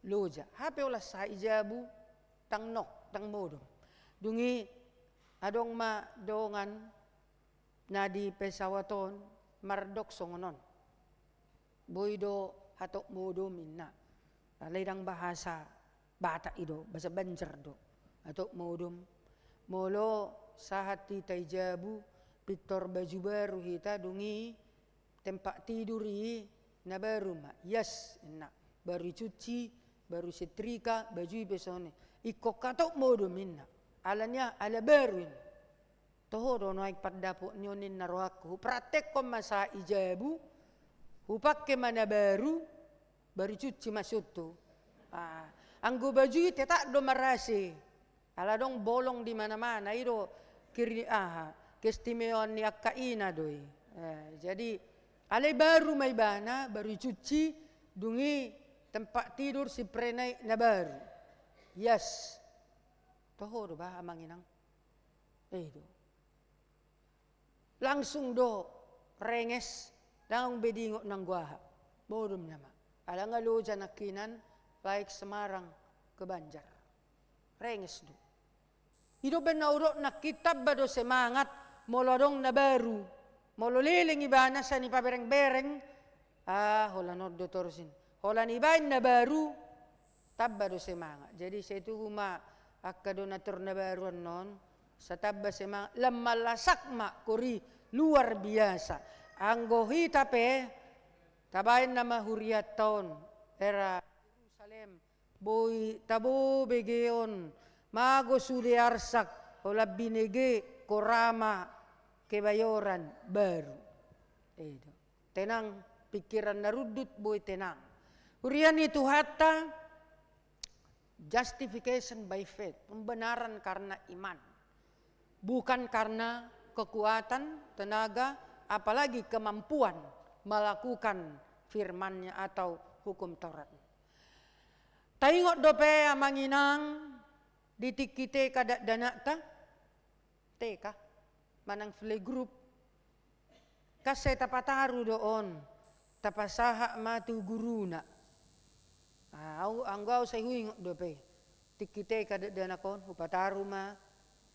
loja hape olas sa ijabu tang nok tang modong dungi adong ma dongan na di pesawaton mardok songonon boydo hatok modo minna. Alay dang bahasa bata ido, bahasa Banjar do. Atau modum molo sahat titay jabu pitor baju baru hita dungi tempat tiduri na baru ma. Yes, na baru cuci, baru setrika, baju besone. Iko katok modum inna. Alanya ala baru in. Toho do naik padapo nyonin naroaku. Praktek ko masa ijabu, upakke mana baru cuci masuk tu. Anggo baju itu tak do marasi. Ala dong bolong di mana-mana itu kiri keistimewaan ni akkaina doi. Jadi alai baru mai bana baru cuci dungi tempat tidur si prenai na baru. Yes. Toho do ba amanginang. Do. Langsung do renges dang bedingo nang guaha. Bodom nama. Ala nga loja nakinan like Semarang ke Banjar. Renges do. Hidup benauro nakitab bado semangat molodong na baru. Molo liling ibana sa ni pabereng-bereng. Hola no dotorsin. Hola ni bain na baru tabba do semangat. Jadi saya itu huma akka donatur na baru non sa tabba semangat lamalasak ma kuri luar biasa. Anggohi tape tabain nama huriat tahun era Jerusalem boy tabo begeon mago suliarsak ola binege korama kebayoran baru. Tenang pikiran narudut boy tenang. Hurian itu hatta justification by faith, pembenaran karena iman. Bukan karena kekuatan, tenaga, apalagi kemampuan melakukan firman-Nya atau hukum Taurat. Taingot dope amanginang ditikite kada danata teka manang play group kasi tapataru doon tapasaha matu guruna. Anggaw sa huingot dope tikite kada danakon upataru ma.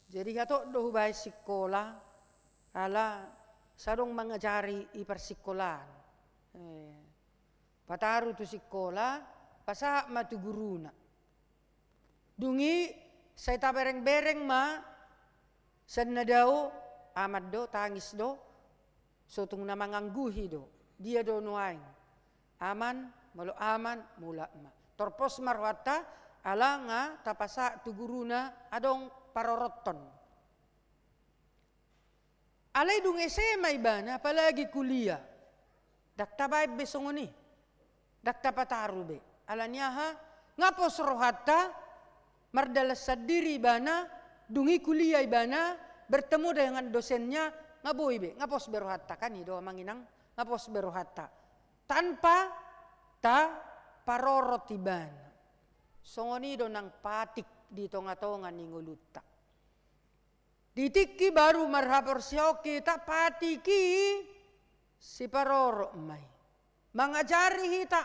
Jadi hato do hubay sikola ala sadong mangajari iparsikolan. Pataru tu sikola pasa matuguruna. Dungi say tabereng-bereng ma san na daw amad do tangis do sotong na mangangguhi do. Dia do nuain. Aman malo aman mula ma. Torpos marwata ala nga tapasa tuguruna adong paroroton. Alay dung SMA ibana apalagi kuliah. Dakta baik besongoni. Dakta pataru be. Alanya ngapos rohata mardalas sadiri ibana dungi kuliah ibana bertemu dengan dosennya ngaboy be. Ngapos berohata kan ido manginang ngapos berohata. Tanpa parorot ibana. Songoni do nang patik di tonga-tonga ni nguluta. Ditiki baru marhapor siyaw kita patiki si paroro may. Mangajari kita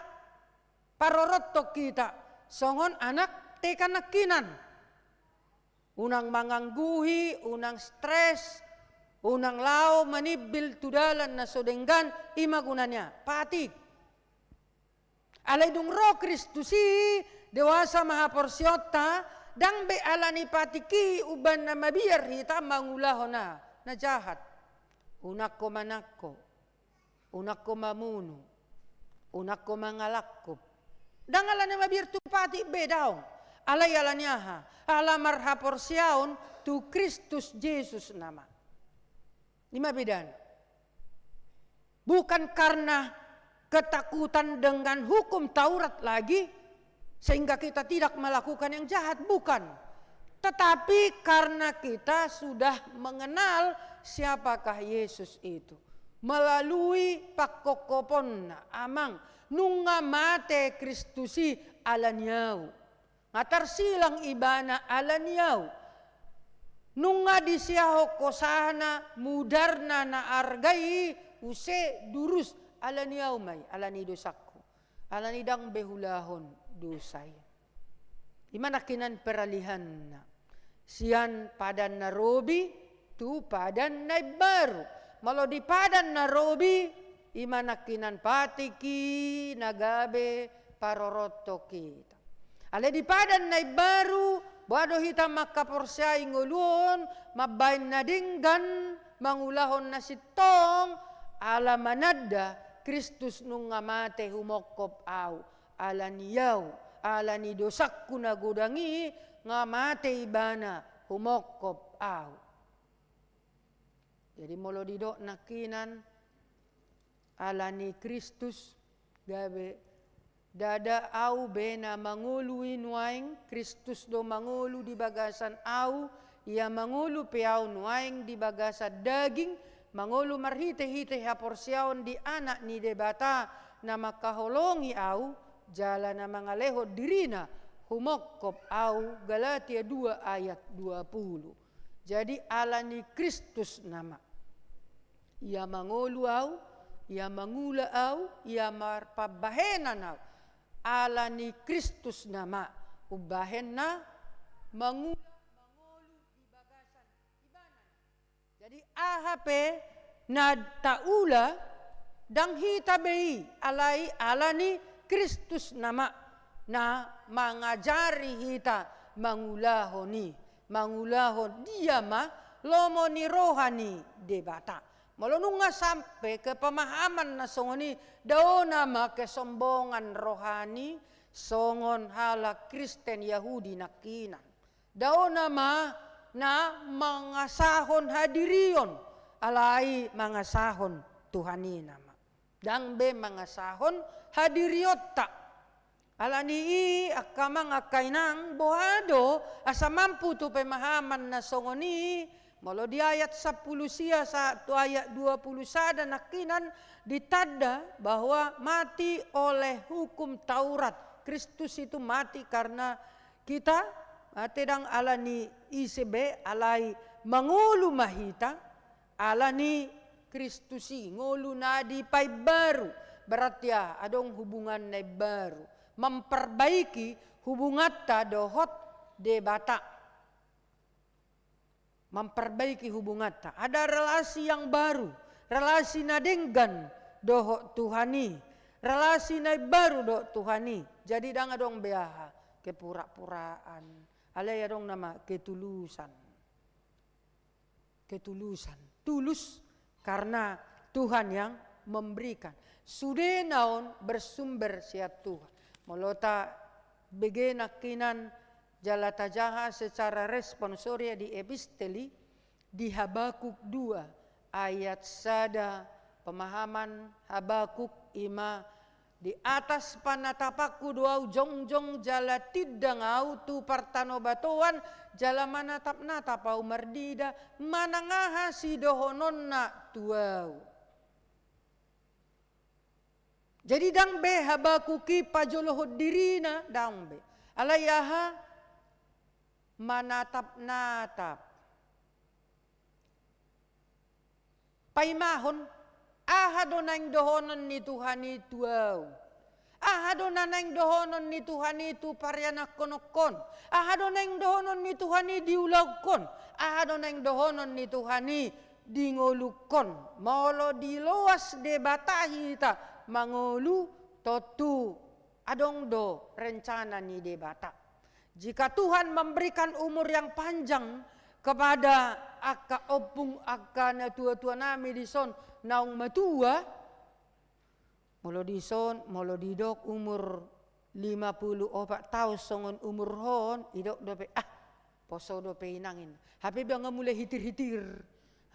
parorot kita songon anak teka nakinan. Unang mangangguhi, unang stres, unang lao manibil tudalan na sodenggan imagunanya patik. Alay dung ro Kristusi dewasa mahaporsyota dang be alani patiki uban na mabiyar hita mangulaho na jahat. Unak ko manakko, unak ko mamuno, unak ko mangalakop. Dang alani mabiyar tu pati be daw. Alay alanya ala marhaporsyaon tu Kristus Jesus nama. Lima bedan. Bukan karena ketakutan dengan hukum Taurat lagi, sehingga kita tidak melakukan yang jahat, bukan. Tetapi karena kita sudah mengenal siapakah Yesus itu. Melalui pakokopon amang nunga mate Kristusi alanyau. Ngatar silang ibana alanyau. Nunga disiyaho kosana mudarna na argai use durus alanyau may alani dosakko. Alani dang behulahon dosay. Imanakinan peralihan na. Siyan padan na robi, tu padan na baru. Malo di padan na robi, imanakinan patiki, nagabe, paroroto kita. Ale di padan na baru, bado hita makaporsya ingulun, mabain na dinggan, mangulahon na sitong, ala manada, Kristus nung ngamate humokop au, ala niyaw, ala ni dosak kuna gudangi, ngamate ibana, humokop au. Jadi molo didok nakinan, ala ni Kristus, gabe, dada au bena mangulu inuaing, Kristus do mangulu di bagasan au, ia mangulu peau nuaing di bagasan daging, mangulu marhite-hite haporsyaon di anak ni debata, na makaholongi au, jala na mangaleho dirina, humokop au, Galatia 2 ayat 20. Jadi ala ni Kristus nama. Ia mangulu au, ia mangula au, ia marpabahenan au. Ala ni Kristus nama, ubahen na mangulu di bagasan ibanan. Jadi ahape na taula dang hitabei alai ala ni Kristus nama na mangajari hita mangulahoni, mangulahon dia ma lomo ni rohani debata. Malununga sampai ke pemahaman na songoni daon nama kesombongan rohani songon hala Kristen Yahudi nakinan. Daon nama na mangasahon hadirion alai mangasahon Tuhani nama. Dang be mangasahon hadiriota. Alani akka mga kainang bohado asa mampu tu pemahaman na songoni. Malo di ayat 10 sia satu ayat 20 sada nakinan ditanda bahwa mati oleh hukum Taurat. Kristus itu mati karena kita tedang alani ICB alai mangulu mahita alani Kristusi ngulu nadi pai baru. Berarti ya adong hubungan na baru. Memperbaiki hubungan ta dohot debata. Memperbaiki hubungan ta. Ada relasi yang baru. Relasi na denggan dohot Tuhani. Relasi na baru dohot Tuhani. Jadi dang adong beaha kepura-puraan. Alay adong nama ketulusan. Ketulusan. Tulus karena Tuhan yang memberikan. Sudah naon bersumber siat Tuhan. Molota begenakinan jalata jaha secara responsoria di episteli di Habakuk 2 ayat sada pemahaman Habakuk 5 di atas panatapakku doau jongjong jala tidang au tu partano batuan jala manatap-natap au merdida manangaha si dohononna tuau. Jadi dang be Habakuki pajolohod dirina dang be alayaha manatap-natap paimahon ahado nang dohonon ni Tuhan itu ahado nang dohonon ni Tuhan itu paryanak konokon ahado nang dohonon ni Tuhan diulagkon ahado nang dohonon ni Tuhan dingolukon molo diloas debatahi ta mangolu totu adong do rencana ni debata. Jika Tuhan memberikan umur yang panjang kepada aka opung aka na tua-tua nami dison naung matua molo dison molo didok umur 54 tahun songon umur hon idok dope poso dope inangin hape biang mulai hitir-hitir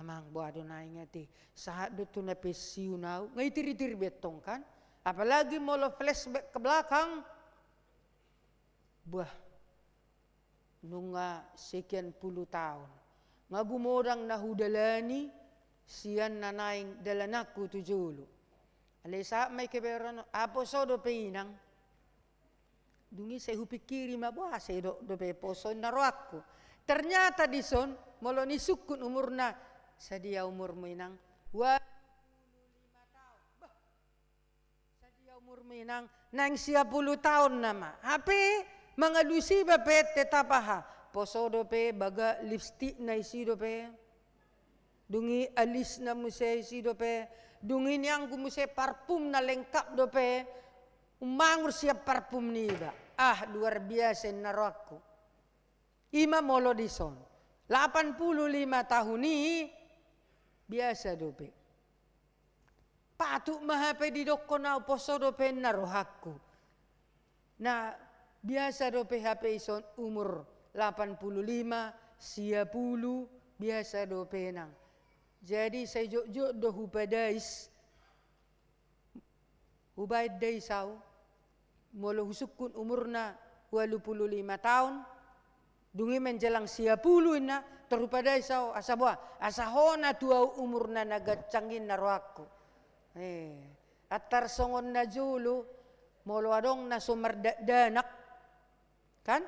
amang buado na ingati saat do tu na pesiu nau ngaitir-hitir betong kan apalagi molo flashback ke belakang buah nunga sekian puluh tahun. Ngagumorang nahudalani siyan nanaing dalanaku tujulu. Alisa may keberon apo so do pinang. Dungi saya hupikiri mabuha saya do pe poso naroakku. Ternyata dison molo ni sukun umur na sadia umur mo inang 25 tahun. Bah. Sadia umur mo inang nang 10 tahun nama. Hape mga lusi ba pet tetapaha poso do pe baga lipstick na isi do pe dungi alis na muse isi do pe dungi niang kumuse parfum na lengkap do pe Umangur siap parfum niba. Luar biasa naro aku. Ima molo dison. 85 tahun ni biasa dope. Patuk mahape di doko na poso dope naro aku. Nah, biasa dope HP ison umur 85, 90, biasa dope nang. Jadi saya jok-jok do hupadais. Hubaid daisau. Molo husukun umurna 85 tahun. Dungi menjelang 10 na terupadai sao asabwa asahona tua umurna nagacangin narwaku. Atar songon na julu molo adong na danak kan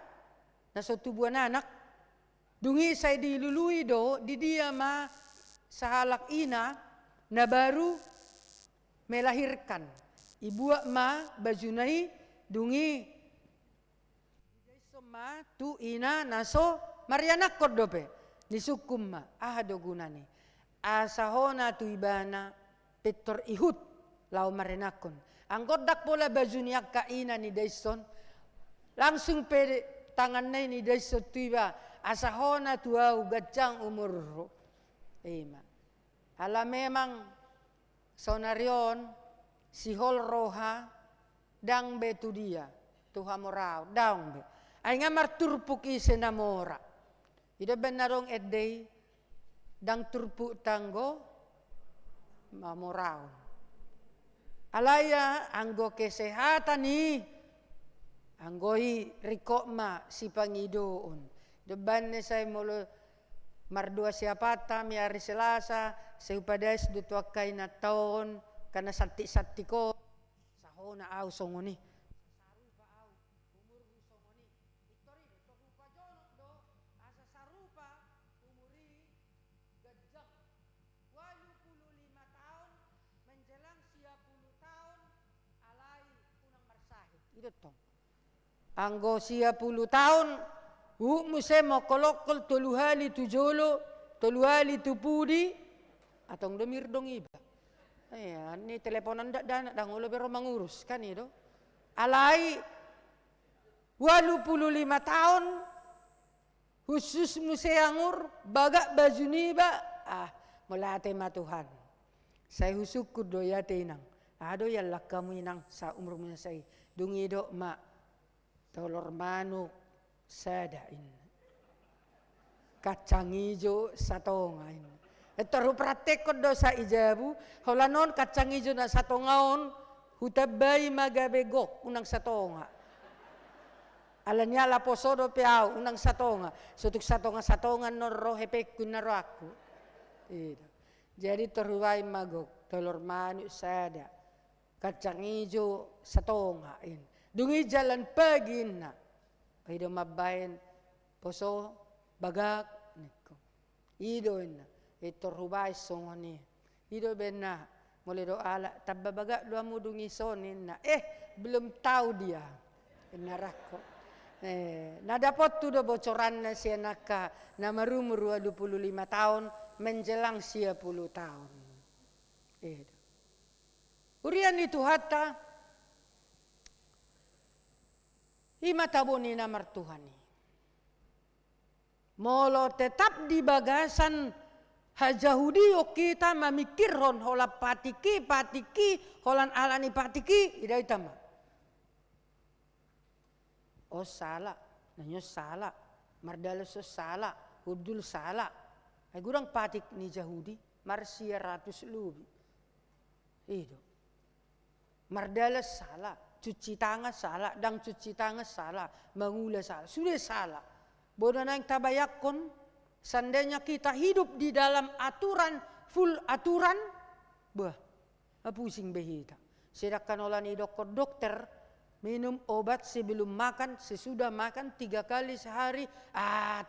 na tubuan anak dungi say dilului do di dia ma sahalak ina na baru melahirkan ibu ma bajunai dungi ma tu ina naso marianak kordope nisukum ma do gunani asahona tu ibana petor ihut lau marenakon anggodak pola bajuniak ka ina ni daison langsung pede tangan ni daison tu iba asahona tu au gacang umur ima ala memang sonarion sihol roha dang betu dia tuha morau daung be ay nga marturpuk isenamora. Ida benarong edday dang turpu tanggo mamorao. Alaya anggo kesehatan ni anggoi rikoma si pangidoon. Deban ni say molo mardua siapata miari selasa say upades dutuakay na taon kana sati-sati ko sahona au songoni. Anggo 10 tahun muse mo kolokol toluhali tujolo toluhali tupudi atong demir dong iba ni teleponan dana dang ulo pero mangurus kan itu alai 85 tahun khusus muse angur bagak bajuniba melate matuhan saya husuk doya tenang ado yalla kamu inang sa umur munya saya dungi do ma tolor manuk sadain kacang ijo satongain etoru praktek do sa ijabu holanon kacang ijo na satongaon hutabai magabegok unang satonga alanya la posodo piau unang satonga sutuk satonga no rohe pekun naro aku jadi teruai magok tolor manuk sada kacang ijo satongain dungi jalan pagi na ido mabayan poso bagak niko ido na ito rubay songoni ido benna mulai do ala tabbabaga do mo dungi sonin na belum tahu dia narako nadapot tu do bocoran na siya naka na marumur 25 tahun menjelang 10 tahun urian itu hatta ima taboni na martuhani. Molo tetap di bagasan hajahudi kita memikirron hola patiki holan alani patiki ida itama. Salah, nanyo salah, mardalaso salah, hudul salah. Ay gurang patik ni Jahudi marsia ratus lubi. Itu. Mardalas salah. Cuci tangan salah, dang cuci tangan salah, mangula salah, sudah salah. Bodoh nang tabayakon, seandainya kita hidup di dalam aturan, full aturan, pusing behita. Sedangkan oleh dokter, minum obat sebelum makan, sesudah makan 3 kali sehari,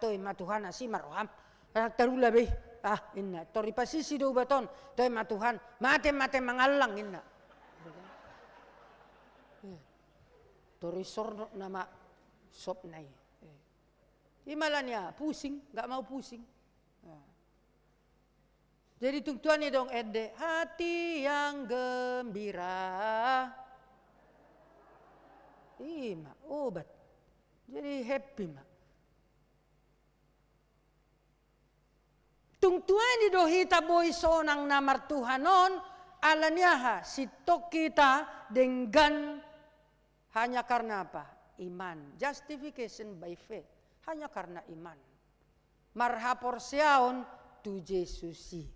toy matuhan si maroham, terula beh, inna, tori pasisi do baton, toy matuhan, mate mangalang inna. Torisor nama sop nai. Imalannya pusing, nggak mau pusing. Jadi tungtuan ni dong hati yang gembira Ima, obat. Jadi happy ma. Tungtuan di dohita boy sonang namar Tuhanon, alaniaha sitok kita dengan hanya karena apa? Iman. Justification by faith. Hanya karena iman. Marhapor siaon tu Jesusi.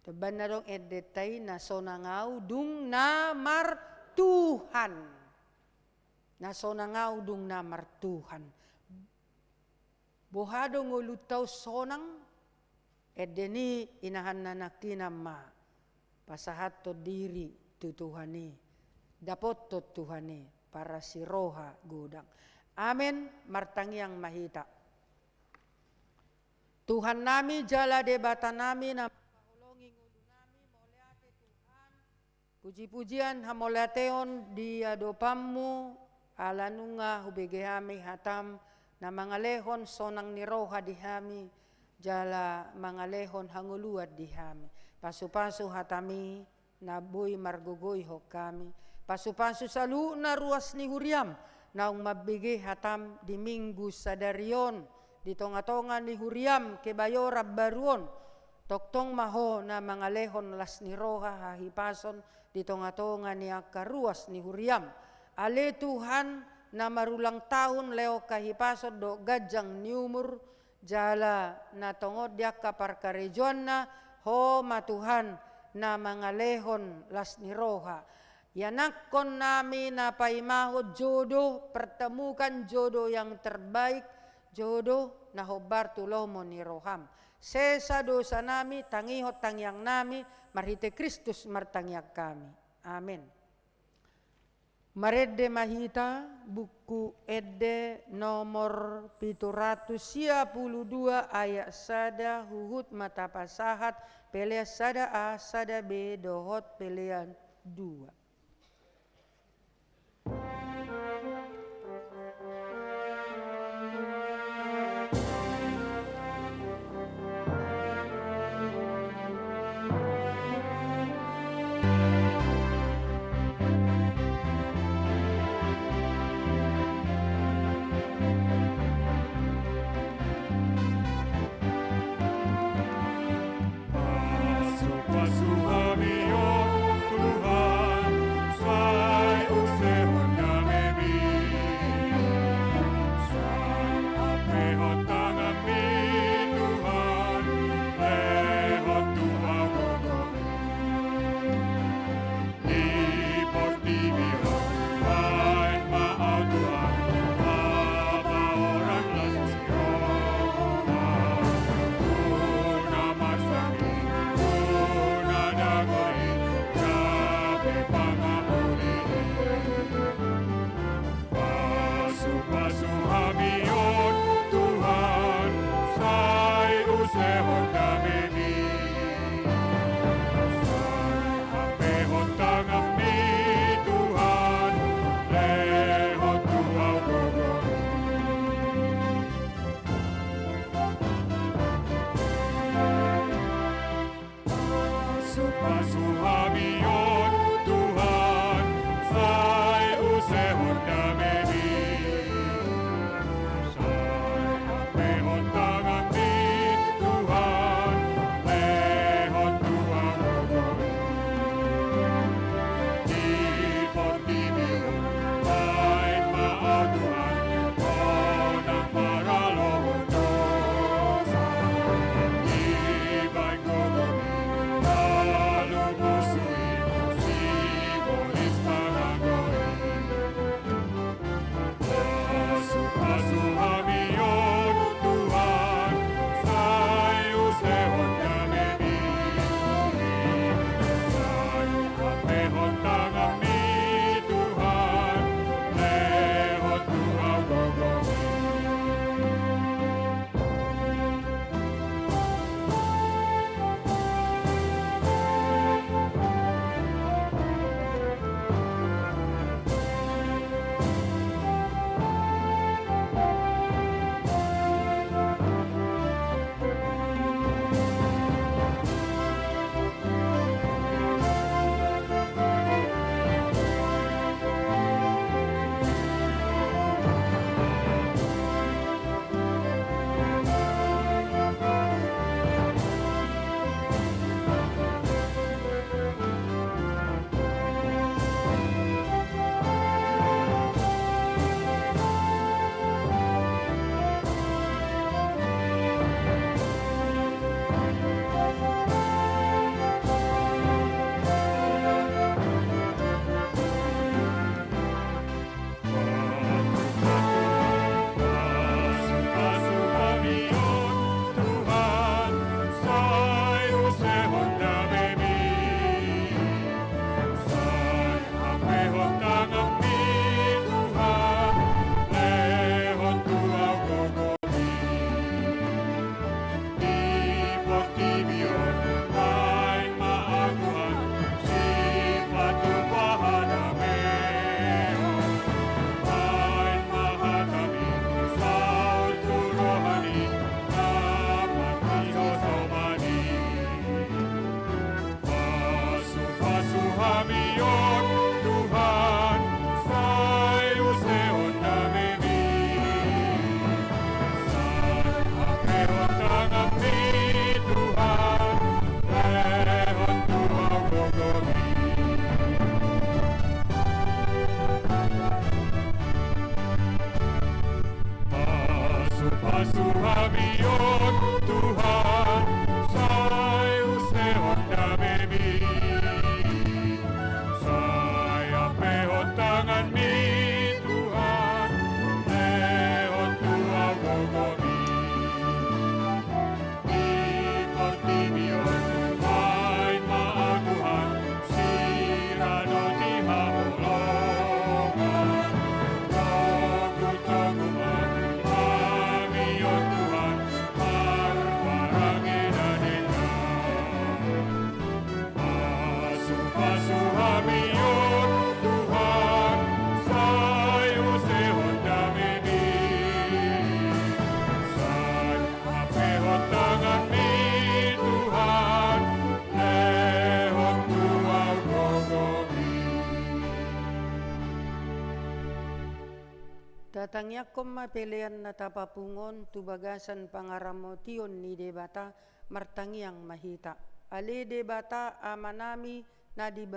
Teban na dong edetay na sonangau dung namar Tuhan. Na sonangau dung namar Tuhan. Bohado ngulutaw sonang edeni inahan nanakina ma. Pasahat to diri tu Tuhani. Dapot to Tuhani para si roha gudang. Amen. Martangyang mahita. Tuhan nami jala debata nami na makahulongi ngulo nami moleate Tuhan. Puji-pujian hamoleateon di adopammu alanunga hubegehami hatam na mangalehon sonang ni roha dihami jala mangalehon hanguluat dihami. Pasu-pasu hatami na buy margugoy ho kami. Pasu-pasu salu na ruas ni huriam naung mabigay hatam di minggu sadarion di tonga-tonga ni huriam kebayo rabbaruon toktong maho na mangalehon las ni roha hahipason di tonga-tonga ni akaruas ni huriam ale Tuhan na marulang tahun leo kahipason do gajang ni umur jala na tongod diak kaparkarejon na ho matuhan na mangalehon las ni roha. Yanakon nami na paimahod jodoh, pertemukan jodoh yang terbaik, jodoh na hobar tulomo ni roham. Sesa dosa nami, tangihot tangyang nami, marhite Kristus martangyak kami. Amin. Maredde mahita, buku edde nomor 752 ayat sada huhut mata pasahat, pelea sada A, sada B, dohot pelean 2. Lalu Tatangyakom mapilian na tapapungon, tubagasan pangaramotion ni debata, martangiang mahita. Ali debata amanami na diba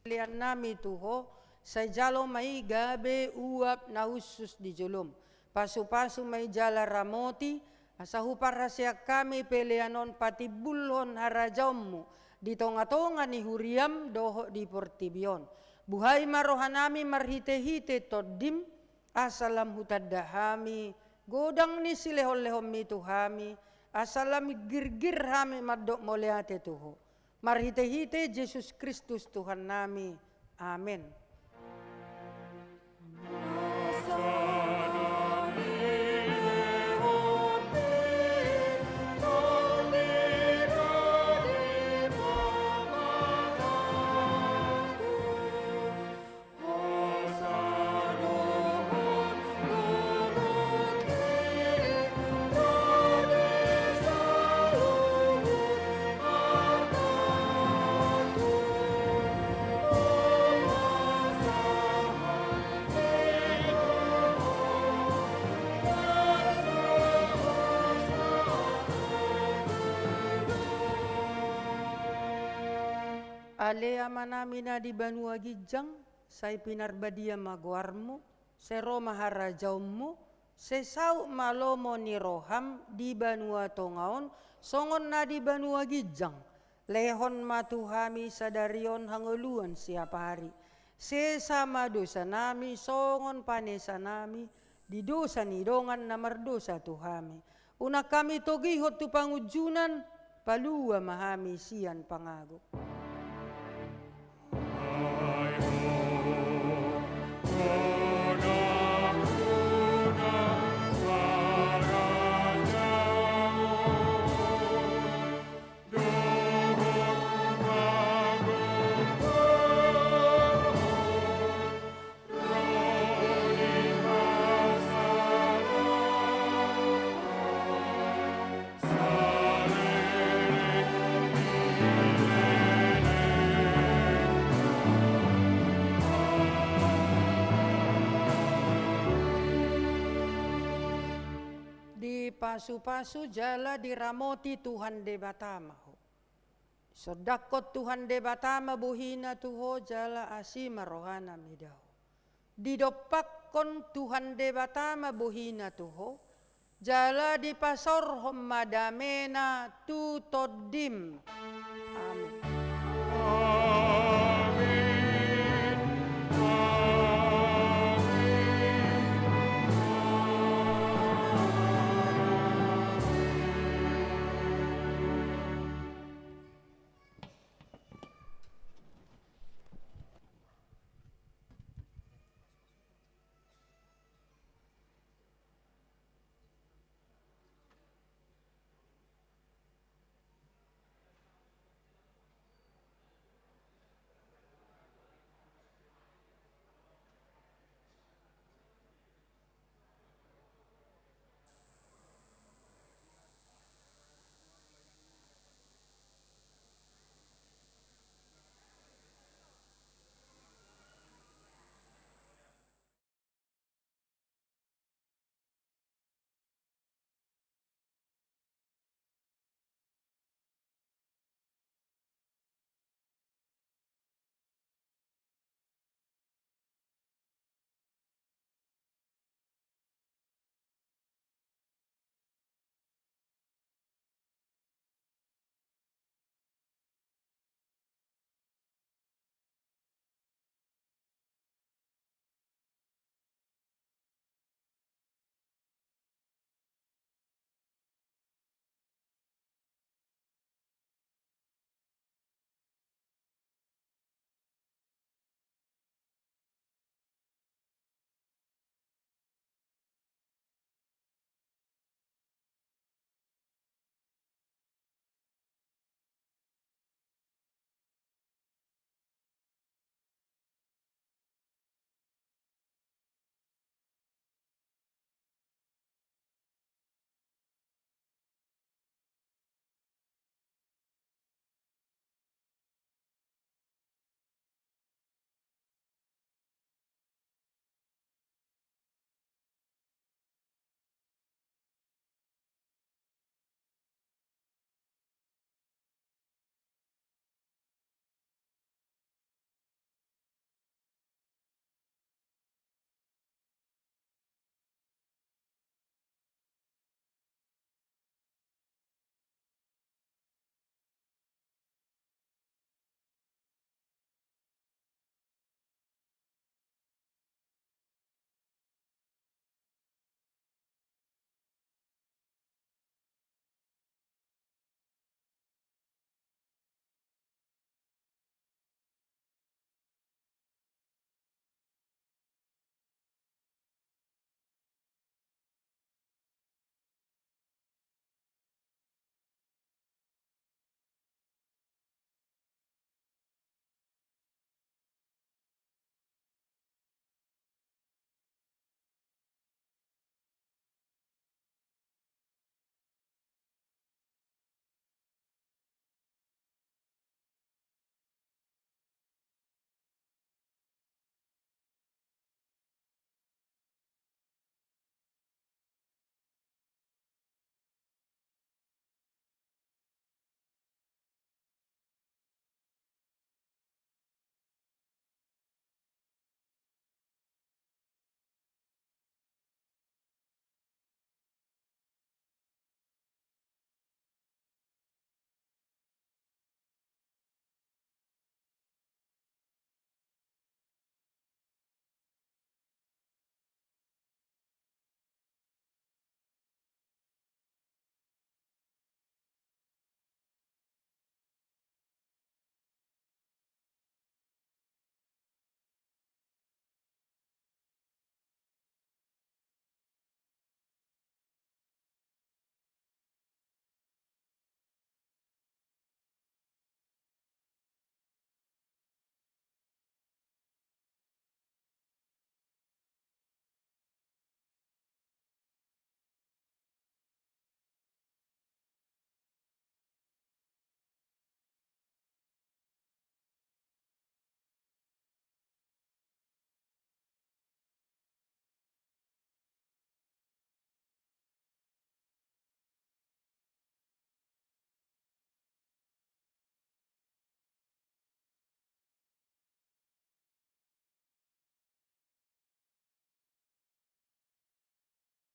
pilihan nami tuho, sa jalo may gabe uap na usus di julum. Pasu-pasu may jala ramoti, asahupar hasyak kami pilihanon pati bulhon harajommu. Di tonga-tonga ni huriam doho di portibion. Buhay marohanami marhite-hite toddim, asalam hutadahami, godang ni silehon-lehom mituhami, asalam girgir hami madok moleate tuho. Marhite-hite Yesus Kristus Tuhan nami. Amin. Ale amanami na di Banua Gijang, say pinarbadia magwarmo, se Roma harajawmo, se sau malomo ni Roham di Banua Tongaon, songon na di Banua Gijang, lehon matuhami sadarion hanguluan siapa hari. Se sama dosa nami, songon panesa nami, di dosa ni dongan na mardosa tuhami. Una kami togihot tu pangujunan, palua mahami sian pangago. Pasu-pasu jala diramoti Tuhan debatama ho. Sodakot Tuhan debatama buhina tuho jala asima rohana midaho. Didopakon Tuhan debatama buhina tuho jala dipasor homadamena tu todim.